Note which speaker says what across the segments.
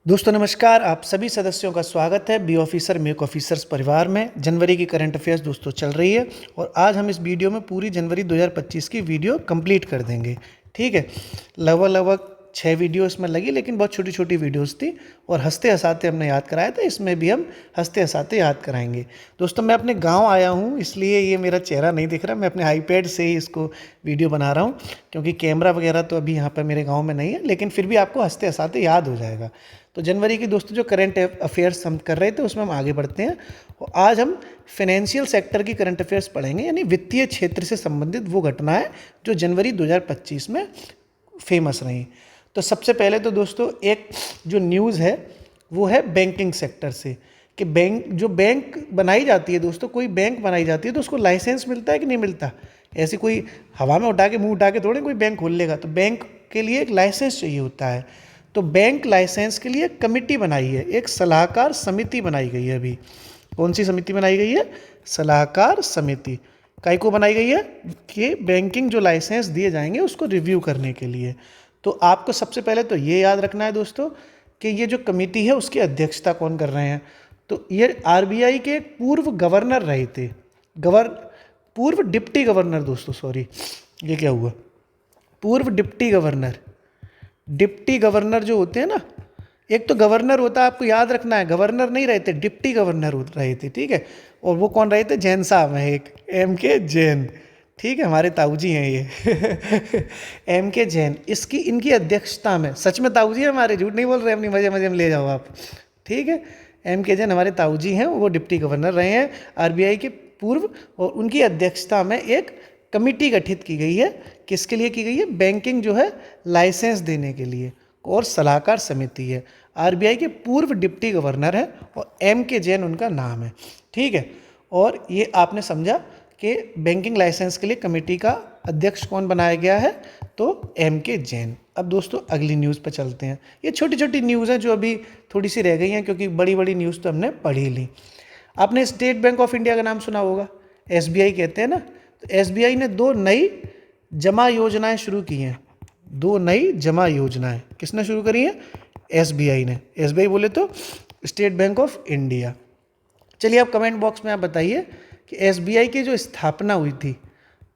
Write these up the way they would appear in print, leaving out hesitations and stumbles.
Speaker 1: दोस्तों नमस्कार, आप सभी सदस्यों का स्वागत है बी ऑफिसर मेक ऑफिसर्स परिवार में। जनवरी की करंट अफेयर्स दोस्तों चल रही है और आज हम इस वीडियो में पूरी जनवरी 2025 की वीडियो कंप्लीट कर देंगे। ठीक है, लगभग 6 वीडियो इसमें लगी, लेकिन बहुत छोटी छोटी वीडियोस थी और हंसते हंसाते हमने याद कराया था। इसमें भी हम हंसते हंसाते याद कराएंगे। दोस्तों मैं अपने गाँव आया हूँ, इसलिए ये मेरा चेहरा नहीं दिख रहा। मैं अपने आईपैड से ही इसको वीडियो बना रहा हूँ, क्योंकि कैमरा वगैरह तो अभी यहाँ पर मेरे गाँव में नहीं है, लेकिन फिर भी आपको हंसते हंसाते याद हो जाएगा। तो जनवरी की दोस्तों जो करंट अफेयर्स हम कर रहे थे उसमें हम आगे बढ़ते हैं और आज हम फाइनेंशियल सेक्टर की करंट अफेयर्स पढ़ेंगे, यानी वित्तीय क्षेत्र से संबंधित वो घटनाएं जो जनवरी 2025 में फेमस रही। तो सबसे पहले तो दोस्तों एक जो न्यूज़ है वो है बैंकिंग सेक्टर से, कि बैंक बनाई जाती है दोस्तों, कोई बैंक बनाई जाती है तो उसको लाइसेंस मिलता है कि नहीं मिलता। ऐसी कोई हवा में उठा के मुंह उठा के थोड़े कोई बैंक खोल लेगा, तो बैंक के लिए एक लाइसेंस चाहिए होता है। तो बैंक लाइसेंस के लिए कमेटी बनाई है, एक सलाहकार समिति बनाई गई है। अभी कौन सी समिति बनाई गई है? सलाहकार समिति। काय को बनाई गई है? कि बैंकिंग जो लाइसेंस दिए जाएंगे उसको रिव्यू करने के लिए। तो आपको सबसे पहले तो ये याद रखना है दोस्तों कि ये जो कमेटी है उसकी अध्यक्षता कौन कर रहे हैं। तो ये आरबीआई के एक पूर्व गवर्नर रहे थे, पूर्व डिप्टी गवर्नर दोस्तों, सॉरी ये क्या हुआ, पूर्व डिप्टी गवर्नर। डिप्टी गवर्नर जो होते हैं ना, एक तो गवर्नर होता है, आपको याद रखना है, गवर्नर नहीं रहते, डिप्टी गवर्नर रहे थे। ठीक है, और वो कौन रहे थे? जैन साहब हैं, एक एम के जैन। ठीक है, हमारे ताऊजी हैं ये एम के जैन। इनकी अध्यक्षता में, सच में ताऊजी है हमारे, झूठ नहीं बोल रहे, अपनी मजे मजे में ले जाओ आप। ठीक है, एम के जैन हमारे ताऊजी हैं, वो डिप्टी गवर्नर रहे हैं आरबीआई के पूर्व, और उनकी अध्यक्षता में एक कमिटी गठित की गई है। किसके लिए की गई है? बैंकिंग जो है लाइसेंस देने के लिए, और सलाहकार समिति है। आरबीआई के पूर्व डिप्टी गवर्नर है और एम के जैन उनका नाम है। ठीक है, और ये आपने समझा कि बैंकिंग लाइसेंस के लिए कमेटी का अध्यक्ष कौन बनाया गया है? तो एम के जैन। अब दोस्तों अगली न्यूज़ पर चलते हैं। ये छोटी छोटी न्यूज़ हैं जो अभी थोड़ी सी रह गई हैं, क्योंकि बड़ी बड़ी न्यूज़ तो हमने पढ़ी ली। आपने स्टेट बैंक ऑफ इंडिया का नाम सुना होगा, एसबीआई कहते हैं ना। तो एसबीआई ने 2 नई जमा योजनाएं शुरू की हैं। 2 नई जमा योजनाएं किसने शुरू करी हैं? एसबीआई ने। एसबीआई बोले तो स्टेट बैंक ऑफ इंडिया। चलिए आप कमेंट बॉक्स में आप बताइए कि एसबीआई की जो स्थापना हुई थी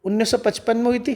Speaker 1: 1955 में हुई थी,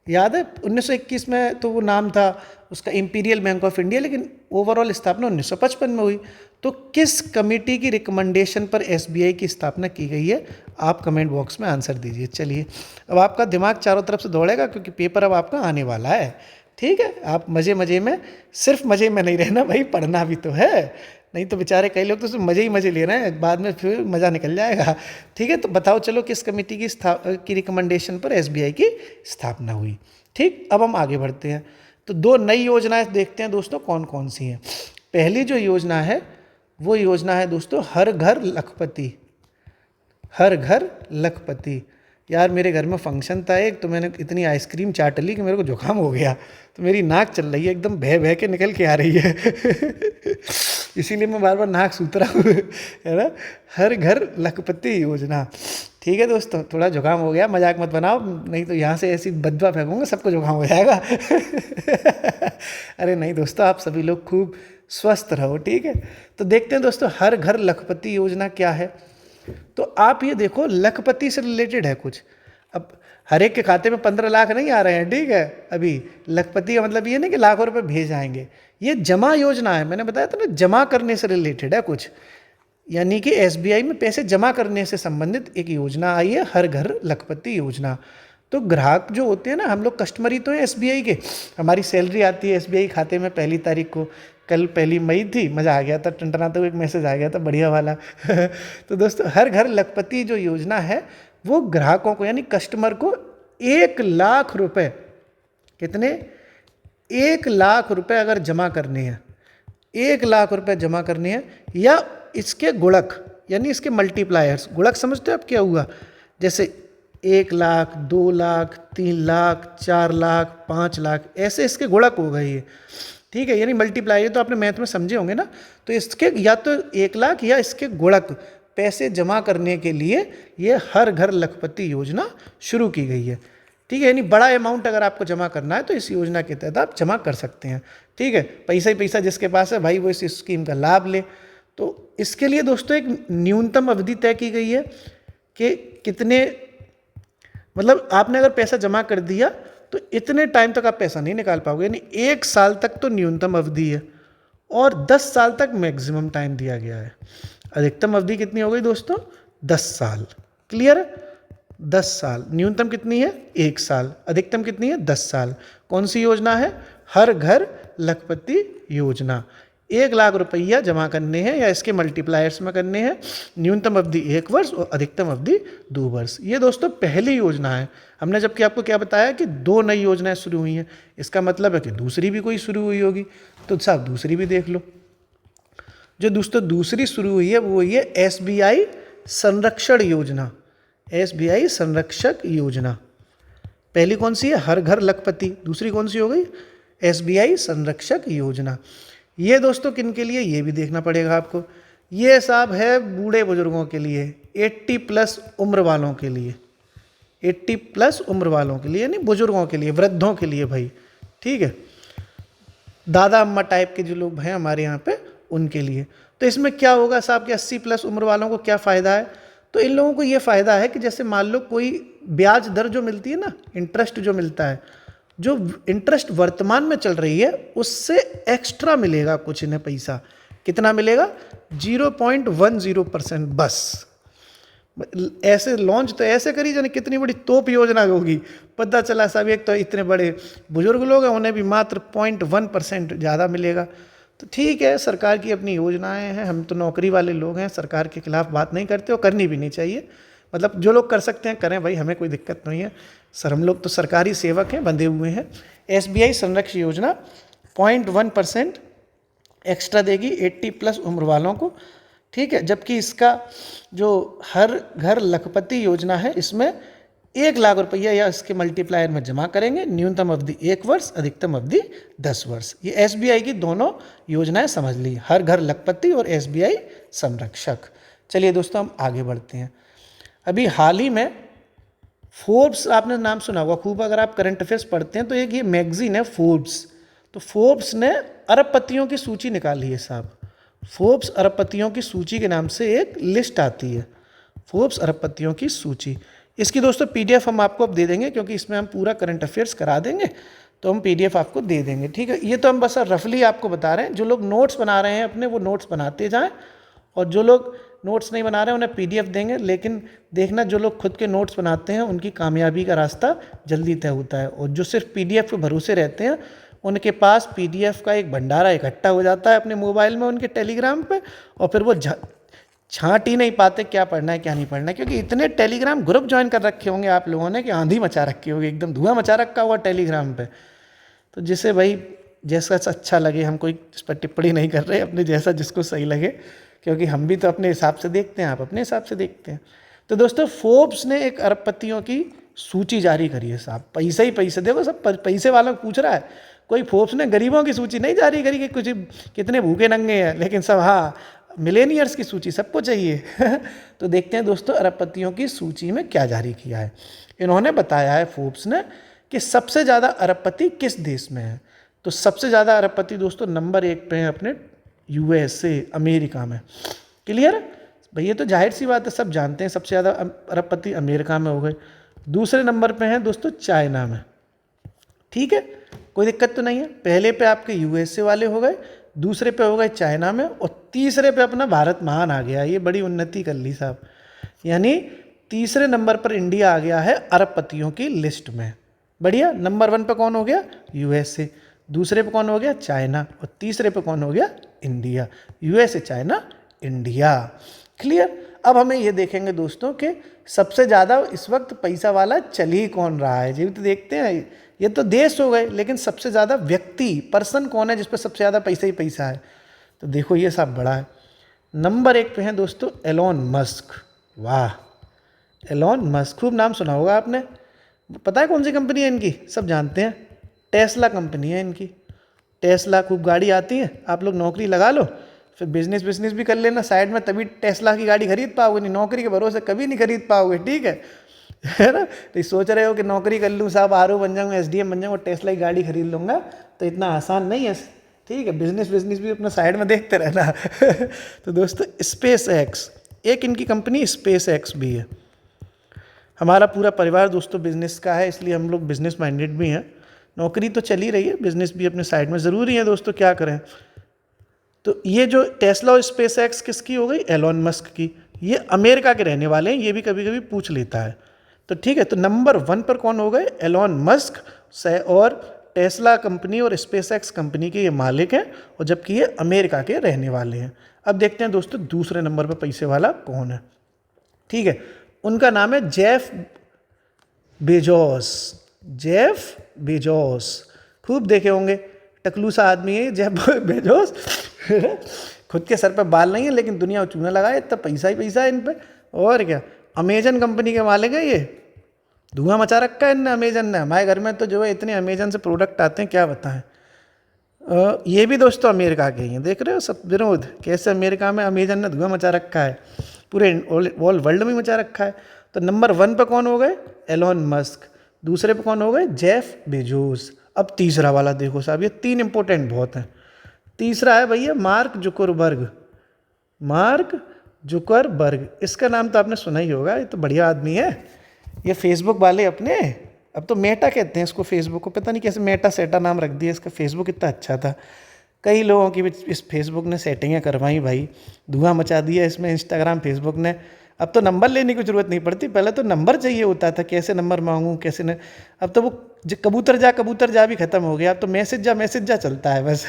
Speaker 1: याद है? 1921 में तो वो नाम था उसका इंपीरियल बैंक ऑफ इंडिया, लेकिन ओवरऑल स्थापना 1955 में हुई। तो किस कमेटी की रिकमेंडेशन पर एसबीआई की स्थापना की गई है? आप कमेंट बॉक्स में आंसर दीजिए। चलिए अब आपका दिमाग चारों तरफ से दौड़ेगा, क्योंकि पेपर अब आपका आने वाला है। ठीक है, आप मज़े मज़े में, सिर्फ मज़े में नहीं रहना भाई, पढ़ना भी तो है। नहीं तो बेचारे कई लोग तो सिर्फ मज़े ही मज़े ले रहे हैं, बाद में फिर मज़ा निकल जाएगा। ठीक है, तो बताओ चलो किस कमेटी की रिकमेंडेशन पर एसबीआई की स्थापना हुई। ठीक, अब हम आगे बढ़ते हैं। तो 2 नई योजनाएं देखते हैं दोस्तों कौन कौन सी हैं। पहली जो योजना है वो योजना है दोस्तों हर घर लखपति। हर घर लखपति। यार मेरे घर में फंक्शन था एक, तो मैंने इतनी आइसक्रीम चाट ली कि मेरे को जुकाम हो गया, तो मेरी नाक चल रही है, एकदम बह बह के निकल के आ रही है इसीलिए मैं बार बार नाक सूत रहा हूँ, है ना। हर घर लखपति योजना। ठीक है दोस्तों, थोड़ा जुकाम हो गया, मजाक मत बनाओ, नहीं तो यहाँ से ऐसी बदवा फेंकूंगा सबको जुकाम हो जाएगा अरे नहीं दोस्तों, आप सभी लोग खूब स्वस्थ रहो। ठीक है, तो देखते हैं दोस्तों हर घर लखपति योजना क्या है। तो आप ये देखो, लखपति से रिलेटेड है कुछ। अब हर एक के खाते में 15 लाख नहीं आ रहे हैं, ठीक है। अभी लखपति का मतलब ये नहीं कि लाखों रुपए भेज आएंगे, ये जमा योजना है। मैंने बताया था ना, जमा करने से रिलेटेड है कुछ, यानी कि एसबीआई में पैसे जमा करने से संबंधित एक योजना आई है, हर घर लखपति योजना। तो ग्राहक जो होते हैं ना, हम लोग कस्टमर ही तो हैं एसबीआई के। हमारी सैलरी आती है एसबीआई खाते में 1 तारीख को। कल 1 मई थी, मज़ा आ गया था, टनटनाते हुए एक मैसेज आ गया था बढ़िया वाला तो दोस्तों हर घर लखपति जो योजना है वो ग्राहकों को, यानी कस्टमर को 1 लाख रुपए, कितने? 1 लाख रुपए अगर जमा करने हैं, 1 लाख रुपए जमा करने हैं, या इसके गुणक, यानी इसके मल्टीप्लायर्स। गुणक समझते हो आप क्या हुआ? जैसे 1 लाख, 2 लाख, 3 लाख, 4 लाख, 5 लाख, ऐसे इसके गुणक हो गए ये। ठीक है, यानी मल्टीप्लाई, तो आपने मैथ में समझे होंगे ना। तो इसके या तो 1 लाख या इसके गुणक पैसे जमा करने के लिए ये हर घर लखपति योजना शुरू की गई है। ठीक है, यानी बड़ा अमाउंट अगर आपको जमा करना है तो इस योजना के तहत आप जमा कर सकते हैं। ठीक है, पैसा ही पैसा जिसके पास है भाई वो इस स्कीम का लाभ ले। तो इसके लिए दोस्तों एक न्यूनतम अवधि तय की गई है कि कितने, मतलब आपने अगर पैसा जमा कर दिया तो इतने टाइम तक आप पैसा नहीं निकाल पाओगे, यानी 1 साल तक तो न्यूनतम अवधि है और 10 साल तक मैक्सिमम टाइम दिया गया है। अधिकतम अवधि कितनी हो गई दोस्तों? 10 साल। क्लियर है? 10 साल। न्यूनतम कितनी है? 1 साल। अधिकतम कितनी है? 10 साल। कौन सी योजना है? हर घर लखपति योजना। 1 लाख रुपया जमा करने हैं या इसके मल्टीप्लायर्स में करने हैं। न्यूनतम अवधि 1 वर्ष और अधिकतम अवधि 2 वर्ष। ये दोस्तों पहली योजना है। हमने जबकि आपको क्या बताया कि 2 नई योजनाएं शुरू हुई हैं, इसका मतलब है कि दूसरी भी कोई शुरू हुई होगी। तो साहब दूसरी भी देख लो। जो दोस्तों दूसरी शुरू हुई है वो ये SBI संरक्षण योजना। SBI संरक्षक योजना। पहली कौन सी है? हर घर लखपति। दूसरी कौन सी हो गई? SBI संरक्षक योजना। ये दोस्तों किन के लिए, ये भी देखना पड़ेगा आपको। ये साहब है बूढ़े बुजुर्गों के लिए, 80+ उम्र वालों के लिए, 80+ उम्र वालों के लिए, यानी बुजुर्गों के लिए, वृद्धों के लिए भाई। ठीक है, दादा अम्मा टाइप के जो लोग हैं हमारे यहाँ पे, उनके लिए। तो इसमें क्या होगा साहब कि 80+ उम्र वालों को क्या फ़ायदा है? तो इन लोगों को ये फ़ायदा है कि जैसे मान लो कोई ब्याज दर जो मिलती है ना, इंटरेस्ट जो मिलता है, जो इंटरेस्ट वर्तमान में चल रही है उससे एक्स्ट्रा मिलेगा कुछ इन्हें पैसा। कितना मिलेगा? 0.10% बस। ऐसे लॉन्च तो ऐसे करी जाने, कितनी बड़ी तोप योजना होगी। पता चला साहब एक तो इतने बड़े बुजुर्ग लोग हैं, उन्हें भी मात्र 0.1% ज़्यादा मिलेगा। तो ठीक है, सरकार की अपनी योजनाएं हैं, हम तो नौकरी वाले लोग हैं, सरकार के खिलाफ बात नहीं करते और करनी भी नहीं चाहिए। मतलब जो लोग कर सकते हैं करें भाई, हमें कोई दिक्कत नहीं है। सर हम लोग तो सरकारी सेवक हैं, बंधे हुए हैं। SBI संरक्षण योजना 0.1% एक्स्ट्रा देगी 80+ उम्र वालों को। ठीक है, जबकि इसका जो हर घर लखपति योजना है इसमें 1 लाख रुपया या इसके मल्टीप्लायर में जमा करेंगे। न्यूनतम अवधि 1 वर्ष, अधिकतम अवधि 10 वर्ष। ये SBI की दोनों योजनाएं समझ ली, हर घर लखपति और SBI संरक्षक। चलिए दोस्तों हम आगे बढ़ते हैं। अभी हाल ही में फोर्ब्स, आपने नाम सुना होगा खूब अगर आप करंट अफेयर्स पढ़ते हैं तो एक ये मैगजीन है फोर्ब्स। तो फोर्ब्स ने अरबपतियों की सूची निकाली है साहब। फोर्ब्स अरबपतियों की सूची के नाम से एक लिस्ट आती है, फोर्ब्स अरबपतियों की सूची। इसकी दोस्तों PDF हम आपको अब दे देंगे, क्योंकि इसमें हम पूरा करंट अफेयर्स करा देंगे, तो हम PDF आपको दे देंगे। ठीक है, ये तो हम बस रफली आपको बता रहे हैं। जो लोग नोट्स बना रहे हैं अपने, वो नोट्स बनाते जाएं, और जो लोग नोट्स नहीं बना रहे हैं उन्हें PDF देंगे। लेकिन देखना, जो लोग खुद के नोट्स बनाते हैं उनकी कामयाबी का रास्ता जल्दी तय होता है, और जो सिर्फ PDF के भरोसे रहते हैं उनके पास PDF का एक भंडारा इकट्ठा हो जाता है अपने मोबाइल में, उनके टेलीग्राम पे, और फिर वो छांट ही नहीं पाते क्या पढ़ना है क्या नहीं पढ़ना है। क्योंकि इतने टेलीग्राम ग्रुप ज्वाइन कर रखे होंगे आप लोगों ने कि आंधी मचा रखी होगी, एकदम धुआं मचा रखा हुआ टेलीग्राम पे। तो जिसे भाई जैसा अच्छा लगे, हम कोई इस पर टिप्पणी नहीं कर रहे, अपने जैसा जिसको सही लगे, क्योंकि हम भी तो अपने हिसाब से देखते हैं, आप अपने हिसाब से देखते हैं। तो दोस्तों फोर्ब्स ने एक अरबपतियों की सूची जारी करी है साहब। पैसा ही पैसे, देखो सब पैसे वालों को पूछ रहा है, कोई फोर्ब्स ने गरीबों की सूची नहीं जारी करी कि कुछ कितने भूखे नंगे हैं, लेकिन सब हाँ मिलेनियर्स की सूची सबको चाहिए। तो देखते हैं दोस्तों अरबपतियों की सूची में क्या जारी किया है। इन्होंने बताया है फोर्ब्स ने कि सबसे ज़्यादा अरबपति किस देश में है। तो सबसे ज़्यादा अरबपति दोस्तों नंबर 1 पे हैं अपने USA, अमेरिका में। क्लियर भाई, ये तो जाहिर सी बात है, सब जानते हैं सबसे ज़्यादा अरबपति अमेरिका में हो गए। दूसरे नंबर पे हैं दोस्तों चाइना में। ठीक है, कोई दिक्कत तो नहीं है। पहले पे आपके USA वाले हो गए, दूसरे पे हो गए चाइना में, और तीसरे पे अपना भारत महान आ गया। ये बड़ी उन्नति कर ली साहब, यानी तीसरे नंबर पर इंडिया आ गया है अरबपतियों की लिस्ट में। बढ़िया। नंबर 1 पे कौन हो गया? USA, दूसरे पे कौन हो गया? चाइना, और तीसरे पे कौन हो गया? India. USA, China, India. Clear. अब हमें ये देखेंगे दोस्तों कि सबसे ज़्यादा इस वक्त पैसा वाला चल ही कौन रहा है। जी तो देखते हैं, ये तो देश हो गए, लेकिन सबसे ज़्यादा व्यक्ति, पर्सन कौन है जिस पर सबसे ज़्यादा पैसा ही पैसा है। तो देखो ये सब बड़ा है। नंबर 1 पे हैं दोस्तों एलोन मस्क। वाह, एलोन मस्क, खूब नाम सुना होगा आपने। पता है कौन सी कंपनी है इनकी? सब जानते हैं, टेस्ला कंपनी है इनकी। टेस्ला खूब गाड़ी आती है, आप लोग नौकरी लगा लो, फिर बिजनेस भी कर लेना साइड में, तभी टेस्ला की गाड़ी खरीद पाओगे, नहीं नौकरी के भरोसे कभी नहीं खरीद पाओगे। ठीक है ना। तो सोच रहे हो कि नौकरी कर लूँ साहब, RO बन जाऊँगा, SDM बन जाऊँगा, टेस्ला की गाड़ी खरीद लूँगा, तो इतना आसान नहीं है। ठीक है, बिजनेस बिजनेस भी अपना साइड में देखते रहना। तो दोस्तों स्पेस एक्स, एक इनकी कंपनी स्पेस एक्स भी है। हमारा पूरा परिवार दोस्तों बिजनेस का है, इसलिए हम लोग बिजनेस माइंडेड भी हैं। नौकरी तो चल ही रही है, बिजनेस भी अपने साइड में ज़रूरी है दोस्तों, क्या करें। तो ये जो टेस्ला और स्पेस एक्स किसकी हो गई, एलोन मस्क की। ये अमेरिका के रहने वाले हैं, ये भी कभी कभी पूछ लेता है। तो ठीक है, तो नंबर 1 पर कौन हो गए, एलोन मस्क और टेस्ला कंपनी और स्पेस एक्स कंपनी के ये मालिक हैं, और जबकि ये अमेरिका के रहने वाले हैं। अब देखते हैं दोस्तों दूसरे नंबर पर पैसे वाला कौन है। ठीक है, उनका नाम है जेफ बेजोस। जेफ बेजोस खूब देखे होंगे, टकलू सा आदमी है जेफ बेजोस। खुद के सर पे बाल नहीं है, लेकिन दुनिया चूना लगाए, इतना पैसा ही पैसा है इन पे। और क्या, अमेजन कंपनी के मालिक है ये। धुआं मचा रखा है इनने अमेजन ने। हमारे घर में तो जो है इतने अमेजन से प्रोडक्ट आते हैं, क्या बताएं। ये भी दोस्तों अमेरिका के ही हैं, देख रहे हो सब विनोद, कैसे अमेरिका में अमेजन ने धुआं मचा रखा है, पूरे ऑल वर्ल्ड में मचा रखा है। तो नंबर 1 पे कौन हो गए, एलोन मस्क। दूसरे पे कौन हो गए, जेफ बेजोस। अब तीसरा वाला देखो साहब, ये 3 इंपॉर्टेंट बहुत हैं। तीसरा है भैया मार्क जुकरबर्ग। मार्क जुकरबर्ग, इसका नाम तो आपने सुना ही होगा, ये तो बढ़िया आदमी है। ये फेसबुक वाले अपने, अब तो मेटा कहते हैं इसको, फेसबुक को पता नहीं कैसे मेटा सेटा नाम रख दिया इसका। फेसबुक इतना अच्छा था, कई लोगों की भी इस फेसबुक ने सेटिंगें करवाई भाई, धुआं मचा दिया इसमें इंस्टाग्राम फेसबुक ने। अब तो नंबर लेने की ज़रूरत नहीं पड़ती, पहले तो नंबर चाहिए होता था, कैसे नंबर मांगूँ कैसे न। अब तो वो कबूतर जा भी ख़त्म हो गया, अब तो मैसेज जा चलता है बस।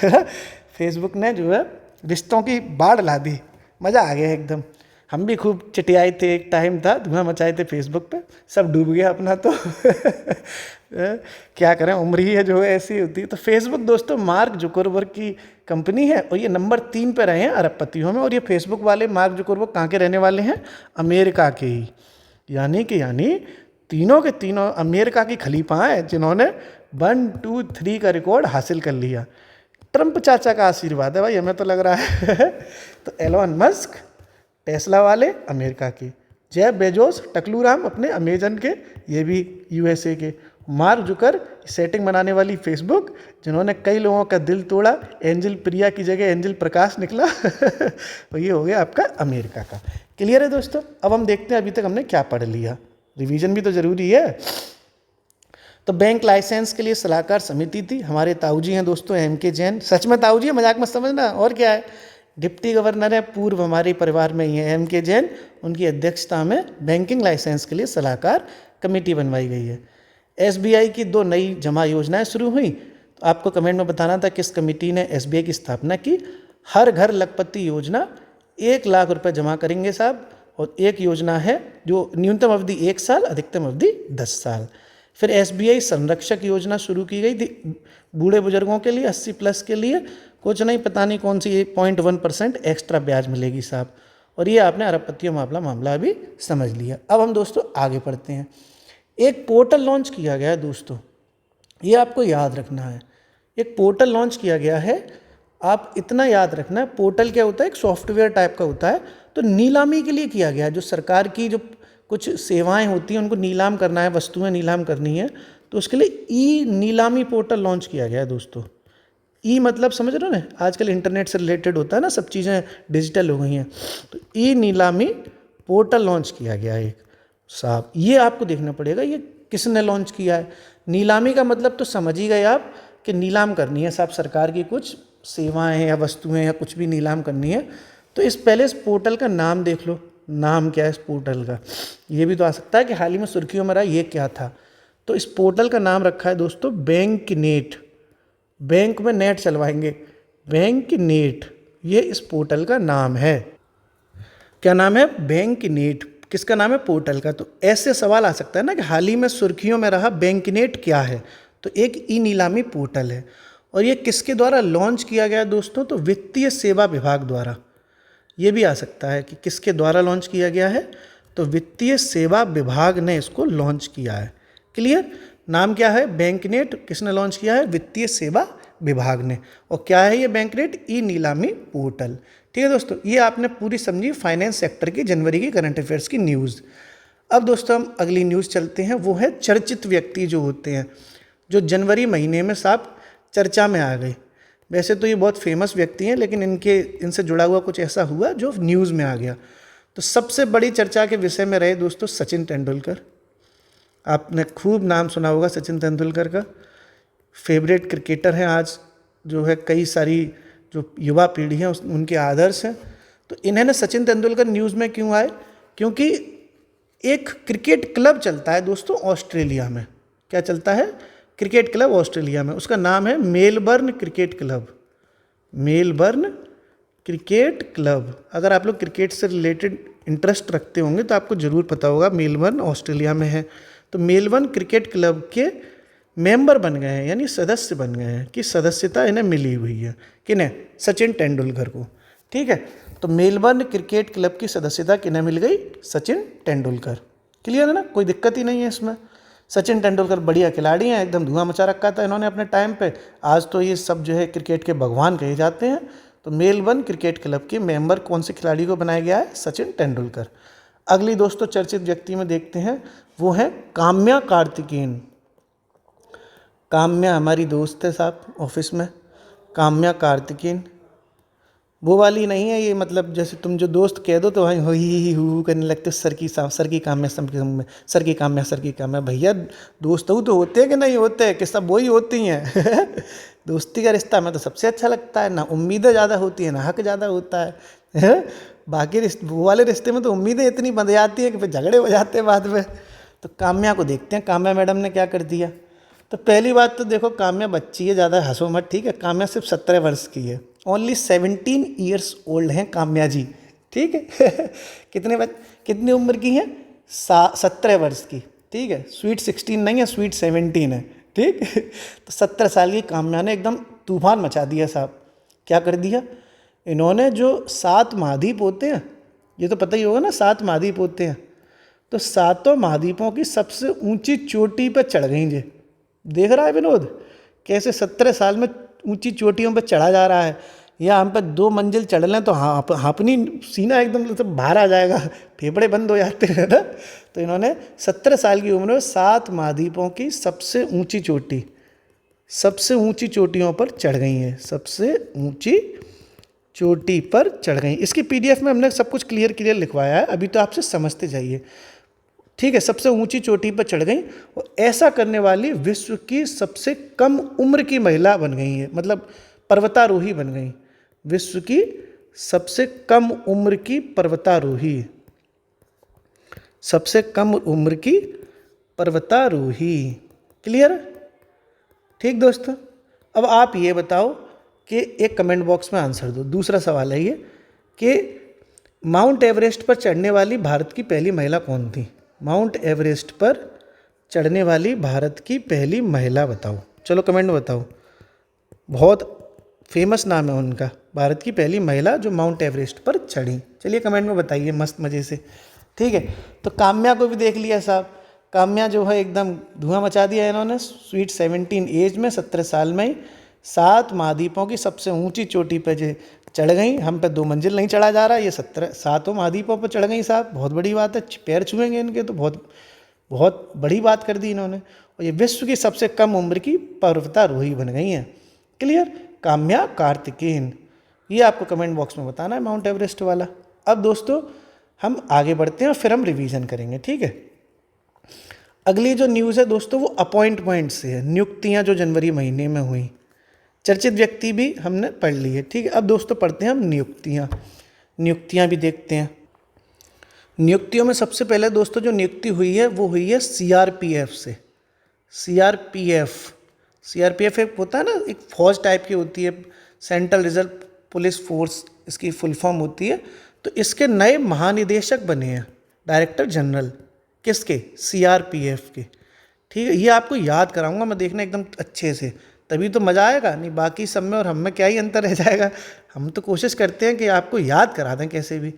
Speaker 1: फेसबुक ने जो है रिश्तों की बाढ़ ला दी, मज़ा आ गया एकदम। हम भी खूब चिटियाए थे, एक टाइम था, धुआं मचाए थे फेसबुक पे, सब डूब गया अपना तो। क्या करें, उम्र ही है जो है ऐसी होती है। तो फेसबुक दोस्तों मार्क जुकरबर्ग की कंपनी है, और ये नंबर 3 पे रहे हैं अरबपतियों में। और ये फेसबुक वाले मार्क जुकरबर्ग कहाँ के रहने वाले हैं, अमेरिका के ही। यानी तीनों के तीनों अमेरिका की खलीफा हैं, जिन्होंने 1 2 3 का रिकॉर्ड हासिल कर लिया। ट्रंप चाचा का आशीर्वाद है भाई, हमें तो लग रहा है। तो एलोन मस्क टेस्ला वाले अमेरिका के, जेफ बेजोस टकलू राम अपने अमेजन के, ये भी यूएसए के, मार्क जुकर सेटिंग बनाने वाली फेसबुक, जिन्होंने कई लोगों का दिल तोड़ा, एंजल प्रिया की जगह एंजल प्रकाश निकला। तो ये हो गया आपका अमेरिका का। क्लियर है दोस्तों। अब हम देखते हैं अभी तक हमने क्या पढ़ लिया, रिवीजन भी तो जरूरी है। तो बैंक लाइसेंस के लिए सलाहकार समिति थी, हमारे ताऊजी हैं दोस्तों एम.के. जैन। सच में ताऊजी है, मजाक मत समझना, और क्या है। डिप्टी गवर्नर है, पूर्व हमारे परिवार में ही है एम.के. जैन, उनकी अध्यक्षता में बैंकिंग लाइसेंस के लिए सलाहकार कमेटी बनवाई गई है। एसबीआई की 2 नई जमा योजनाएं शुरू हुई, तो आपको कमेंट में बताना था किस कमेटी ने एसबीआई की स्थापना की। हर घर लखपति योजना, 1 लाख रुपए जमा करेंगे साहब, और एक योजना है जो न्यूनतम अवधि 1 साल, अधिकतम अवधि 10 साल। फिर एसबीआई संरक्षक योजना शुरू की गई थी बूढ़े बुजुर्गों के लिए, 80+ के लिए, कुछ नहीं पता नहीं कौन सी 0.1% एक्स्ट्रा ब्याज मिलेगी साहब। और ये आपने अरबपतियों मामला अभी समझ लिया। अब हम दोस्तों आगे पढ़ते हैं। एक पोर्टल लॉन्च किया गया है दोस्तों, ये आपको याद रखना है। एक पोर्टल लॉन्च किया गया है, आप इतना याद रखना है। पोर्टल क्या होता है, एक सॉफ्टवेयर टाइप का होता है। तो नीलामी के लिए किया गया है, जो सरकार की जो कुछ सेवाएं होती हैं उनको नीलाम करना है, वस्तुएं नीलाम करनी है, तो उसके लिए ई नीलामी पोर्टल लॉन्च किया गया है दोस्तों। ई मतलब समझ रहे हो ना, आजकल इंटरनेट से रिलेटेड होता है ना, सब चीज़ें डिजिटल हो गई हैं। तो ई नीलामी पोर्टल लॉन्च किया गया है एक साहब, ये आपको देखना पड़ेगा ये किसने लॉन्च किया है। नीलामी का मतलब तो समझ ही गए आप कि नीलाम करनी है साहब, सरकार की कुछ सेवाएं हैं या वस्तुएं या कुछ भी नीलाम करनी है। तो पहले इस पोर्टल का नाम देख लो, नाम क्या है इस पोर्टल का। ये भी तो आ सकता है कि हाल ही में सुर्खियों में रहा ये क्या था। तो इस पोर्टल का नाम रखा है दोस्तों बैंक नेट, बैंक में नेट चलवाएंगे, बैंक नेट, ये इस पोर्टल का नाम है। क्या नाम है, बैंक नेट। किसका नाम है, पोर्टल का। तो ऐसे सवाल आ सकता है ना कि हाल ही में सुर्खियों में रहा बैंक नेट क्या है, तो एक ई नीलामी पोर्टल है। और ये किसके द्वारा लॉन्च किया गया दोस्तों, तो वित्तीय सेवा विभाग द्वारा। ये भी आ सकता है कि किसके द्वारा लॉन्च किया गया है, तो वित्तीय सेवा विभाग ने इसको लॉन्च किया है। क्लियर। नाम क्या है, बैंकनेट, किसने लॉन्च किया है, वित्तीय सेवा विभाग ने। और क्या है ये बैंकनेट, ई नीलामी पोर्टल। ठीक है दोस्तों, ये आपने पूरी समझी फाइनेंस सेक्टर की जनवरी की करंट अफेयर्स की न्यूज़। अब दोस्तों हम अगली न्यूज़ चलते हैं, वो है चर्चित व्यक्ति जो होते हैं, जो जनवरी महीने में साहब चर्चा में आ गए। वैसे तो ये बहुत फेमस व्यक्ति हैं, लेकिन इनसे जुड़ा हुआ कुछ ऐसा हुआ जो न्यूज़ में आ गया। तो सबसे बड़ी चर्चा के विषय में रहे दोस्तों सचिन तेंदुलकर। आपने खूब नाम सुना होगा सचिन तेंदुलकर का, फेवरेट क्रिकेटर हैं आज, जो है कई सारी जो युवा पीढ़ी है उनके आदर्श हैं। तो इन्हें सचिन तेंदुलकर न्यूज़ में क्यों आए? क्योंकि एक क्रिकेट क्लब चलता है दोस्तों ऑस्ट्रेलिया में। क्या चलता है? क्रिकेट क्लब ऑस्ट्रेलिया में, उसका नाम है Melbourne cricket club. Melbourne cricket club. अगर आप लोग क्रिकेट से रिलेटेड इंटरेस्ट रखते होंगे तो आपको ज़रूर पता होगा, मेलबर्न ऑस्ट्रेलिया में है। तो मेलबर्न क्रिकेट क्लब के मेंबर बन गए हैं, यानी सदस्य बन गए हैं, कि सदस्यता इन्हें मिली हुई है। किन्हें? सचिन तेंदुलकर को। ठीक है, तो मेलबर्न क्रिकेट क्लब की सदस्यता किन्हें मिल गई? सचिन तेंदुलकर। क्लियर है ना, कोई दिक्कत ही नहीं है इसमें। सचिन तेंदुलकर बढ़िया खिलाड़ी हैं, एकदम धुआं मचा रखा था इन्होंने अपने टाइम पे। आज तो ये सब जो है क्रिकेट के भगवान कहे जाते हैं। तो मेलबर्न क्रिकेट क्लब के मेंबर कौन से खिलाड़ी को बनाया गया है? सचिन तेंदुलकर। अगली दोस्तों चर्चित व्यक्ति में देखते हैं, वो है काम्या कार्तिकेयन। काम्या हमारी दोस्त है साहब ऑफिस में, काम्या कार्तिकेयन। वो वाली नहीं है ये, मतलब जैसे तुम जो दोस्त कह दो तो वहीं हो ही हु करने लगते, सर की काम्या, सर की काम्या, सर की काम्या। भैया दोस्त तो होते हैं कि नहीं होते हैं, कि सब वही होती हैं। दोस्ती का रिश्ता हमें तो सबसे अच्छा लगता है, ना उम्मीदें ज़्यादा होती हैं ना हक ज़्यादा होता है। बाकी रिश्ते, वो वाले रिश्ते में तो उम्मीदें इतनी बंध जाती हैं कि फिर झगड़े हो जाते हैं बाद में। तो काम्या को देखते हैं, काम्या मैडम ने क्या कर दिया। तो पहली बात तो देखो, काम्या बच्ची है, ज़्यादा हंसो मत, ठीक है। काम्या सिर्फ 17 वर्ष की है, ओनली 17 ईयर्स ओल्ड हैं काम्या जी, ठीक है। कितनी उम्र की हैं? 17 वर्ष की, ठीक है। स्वीट 16 नहीं है, स्वीट 17 है, ठीक। तो 17 साल की काम्या ने एकदम तूफान मचा दिया साहब। क्या कर दिया इन्होंने? जो 7 महाद्वीप होते हैं, ये तो पता ही होगा ना, 7 महाद्वीप होते हैं। तो 7 महाद्वीपों की सबसे ऊंची चोटी पर चढ़ गई जी। देख रहा है विनोद, कैसे 17 साल में ऊंची चोटियों पर चढ़ा जा रहा है। या हम पे 2 मंजिल चढ़ लें तो हाँपनी सीना एकदम मतलब बाहर आ जाएगा, फेफड़े बंद हो जाते हैं ना। तो इन्होंने 17 साल की उम्र में 7 महाद्वीपों की सबसे ऊंची चोटियों पर चढ़ गई हैं, सबसे ऊंची चोटी पर चढ़ गई। इसकी PDF में हमने सब कुछ क्लियर लिखवाया है, अभी तो आपसे समझते जाइए, ठीक है। सबसे ऊंची चोटी पर चढ़ गई और ऐसा करने वाली विश्व की सबसे कम उम्र की महिला बन गई है, मतलब पर्वतारोही बन गई। विश्व की सबसे कम उम्र की पर्वतारोही, सबसे कम उम्र की पर्वतारोही। क्लियर? ठीक दोस्तों, अब आप ये बताओ कि एक कमेंट बॉक्स में आंसर दो। दूसरा सवाल है ये कि माउंट एवरेस्ट पर चढ़ने वाली भारत की पहली महिला कौन थी? माउंट एवरेस्ट पर चढ़ने वाली भारत की पहली महिला बताओ, चलो कमेंट में बताओ। बहुत फेमस नाम है उनका, भारत की पहली महिला जो माउंट एवरेस्ट पर चढ़ी। चलिए कमेंट में बताइए मस्त मज़े से, ठीक है। तो काम्या को भी देख लिया साहब, काम्या जो है एकदम धुआं मचा दिया इन्होंने। स्वीट 17 एज में, 17 साल में ही 7 महाद्वीपों की सबसे ऊंची चोटी पर चढ़ गई। हम पे 2 मंजिल नहीं चढ़ा जा रहा, ये 7 महाद्वीपों पर चढ़ गई साहब, बहुत बड़ी बात है। पैर छुएंगे इनके तो बहुत बड़ी बात कर दी इन्होंने। और ये विश्व की सबसे कम उम्र की पर्वतारोही बन गई हैं। क्लियर? काम्या कार्तिकेयन, ये आपको कमेंट बॉक्स में बताना है माउंट एवरेस्ट वाला। अब दोस्तों हम आगे बढ़ते हैं और फिर हम रिवीजन करेंगे, ठीक है। अगली जो न्यूज़ है दोस्तों वो अपॉइंटमेंट से है, नियुक्तियाँ जो जनवरी महीने में हुई। चर्चित व्यक्ति भी हमने पढ़ ली है, ठीक है। अब दोस्तों पढ़ते हैं हम नियुक्तियाँ भी देखते हैं। नियुक्तियों में सबसे पहले दोस्तों जो नियुक्ति हुई है वो हुई है CRPF से। CRPF एक होता है ना, एक फौज टाइप की होती है, सेंट्रल रिजर्व पुलिस फोर्स इसकी फुल फॉर्म होती है। तो इसके नए महानिदेशक बने हैं, डायरेक्टर जनरल। किसके? CRPF के, ठीक है। ये आपको याद कराऊंगा मैं, देखना एकदम अच्छे से, तभी तो मज़ा आएगा। नहीं बाकी सब में और हम में क्या ही अंतर रह जाएगा। हम तो कोशिश करते हैं कि आपको याद करा दें कैसे भी।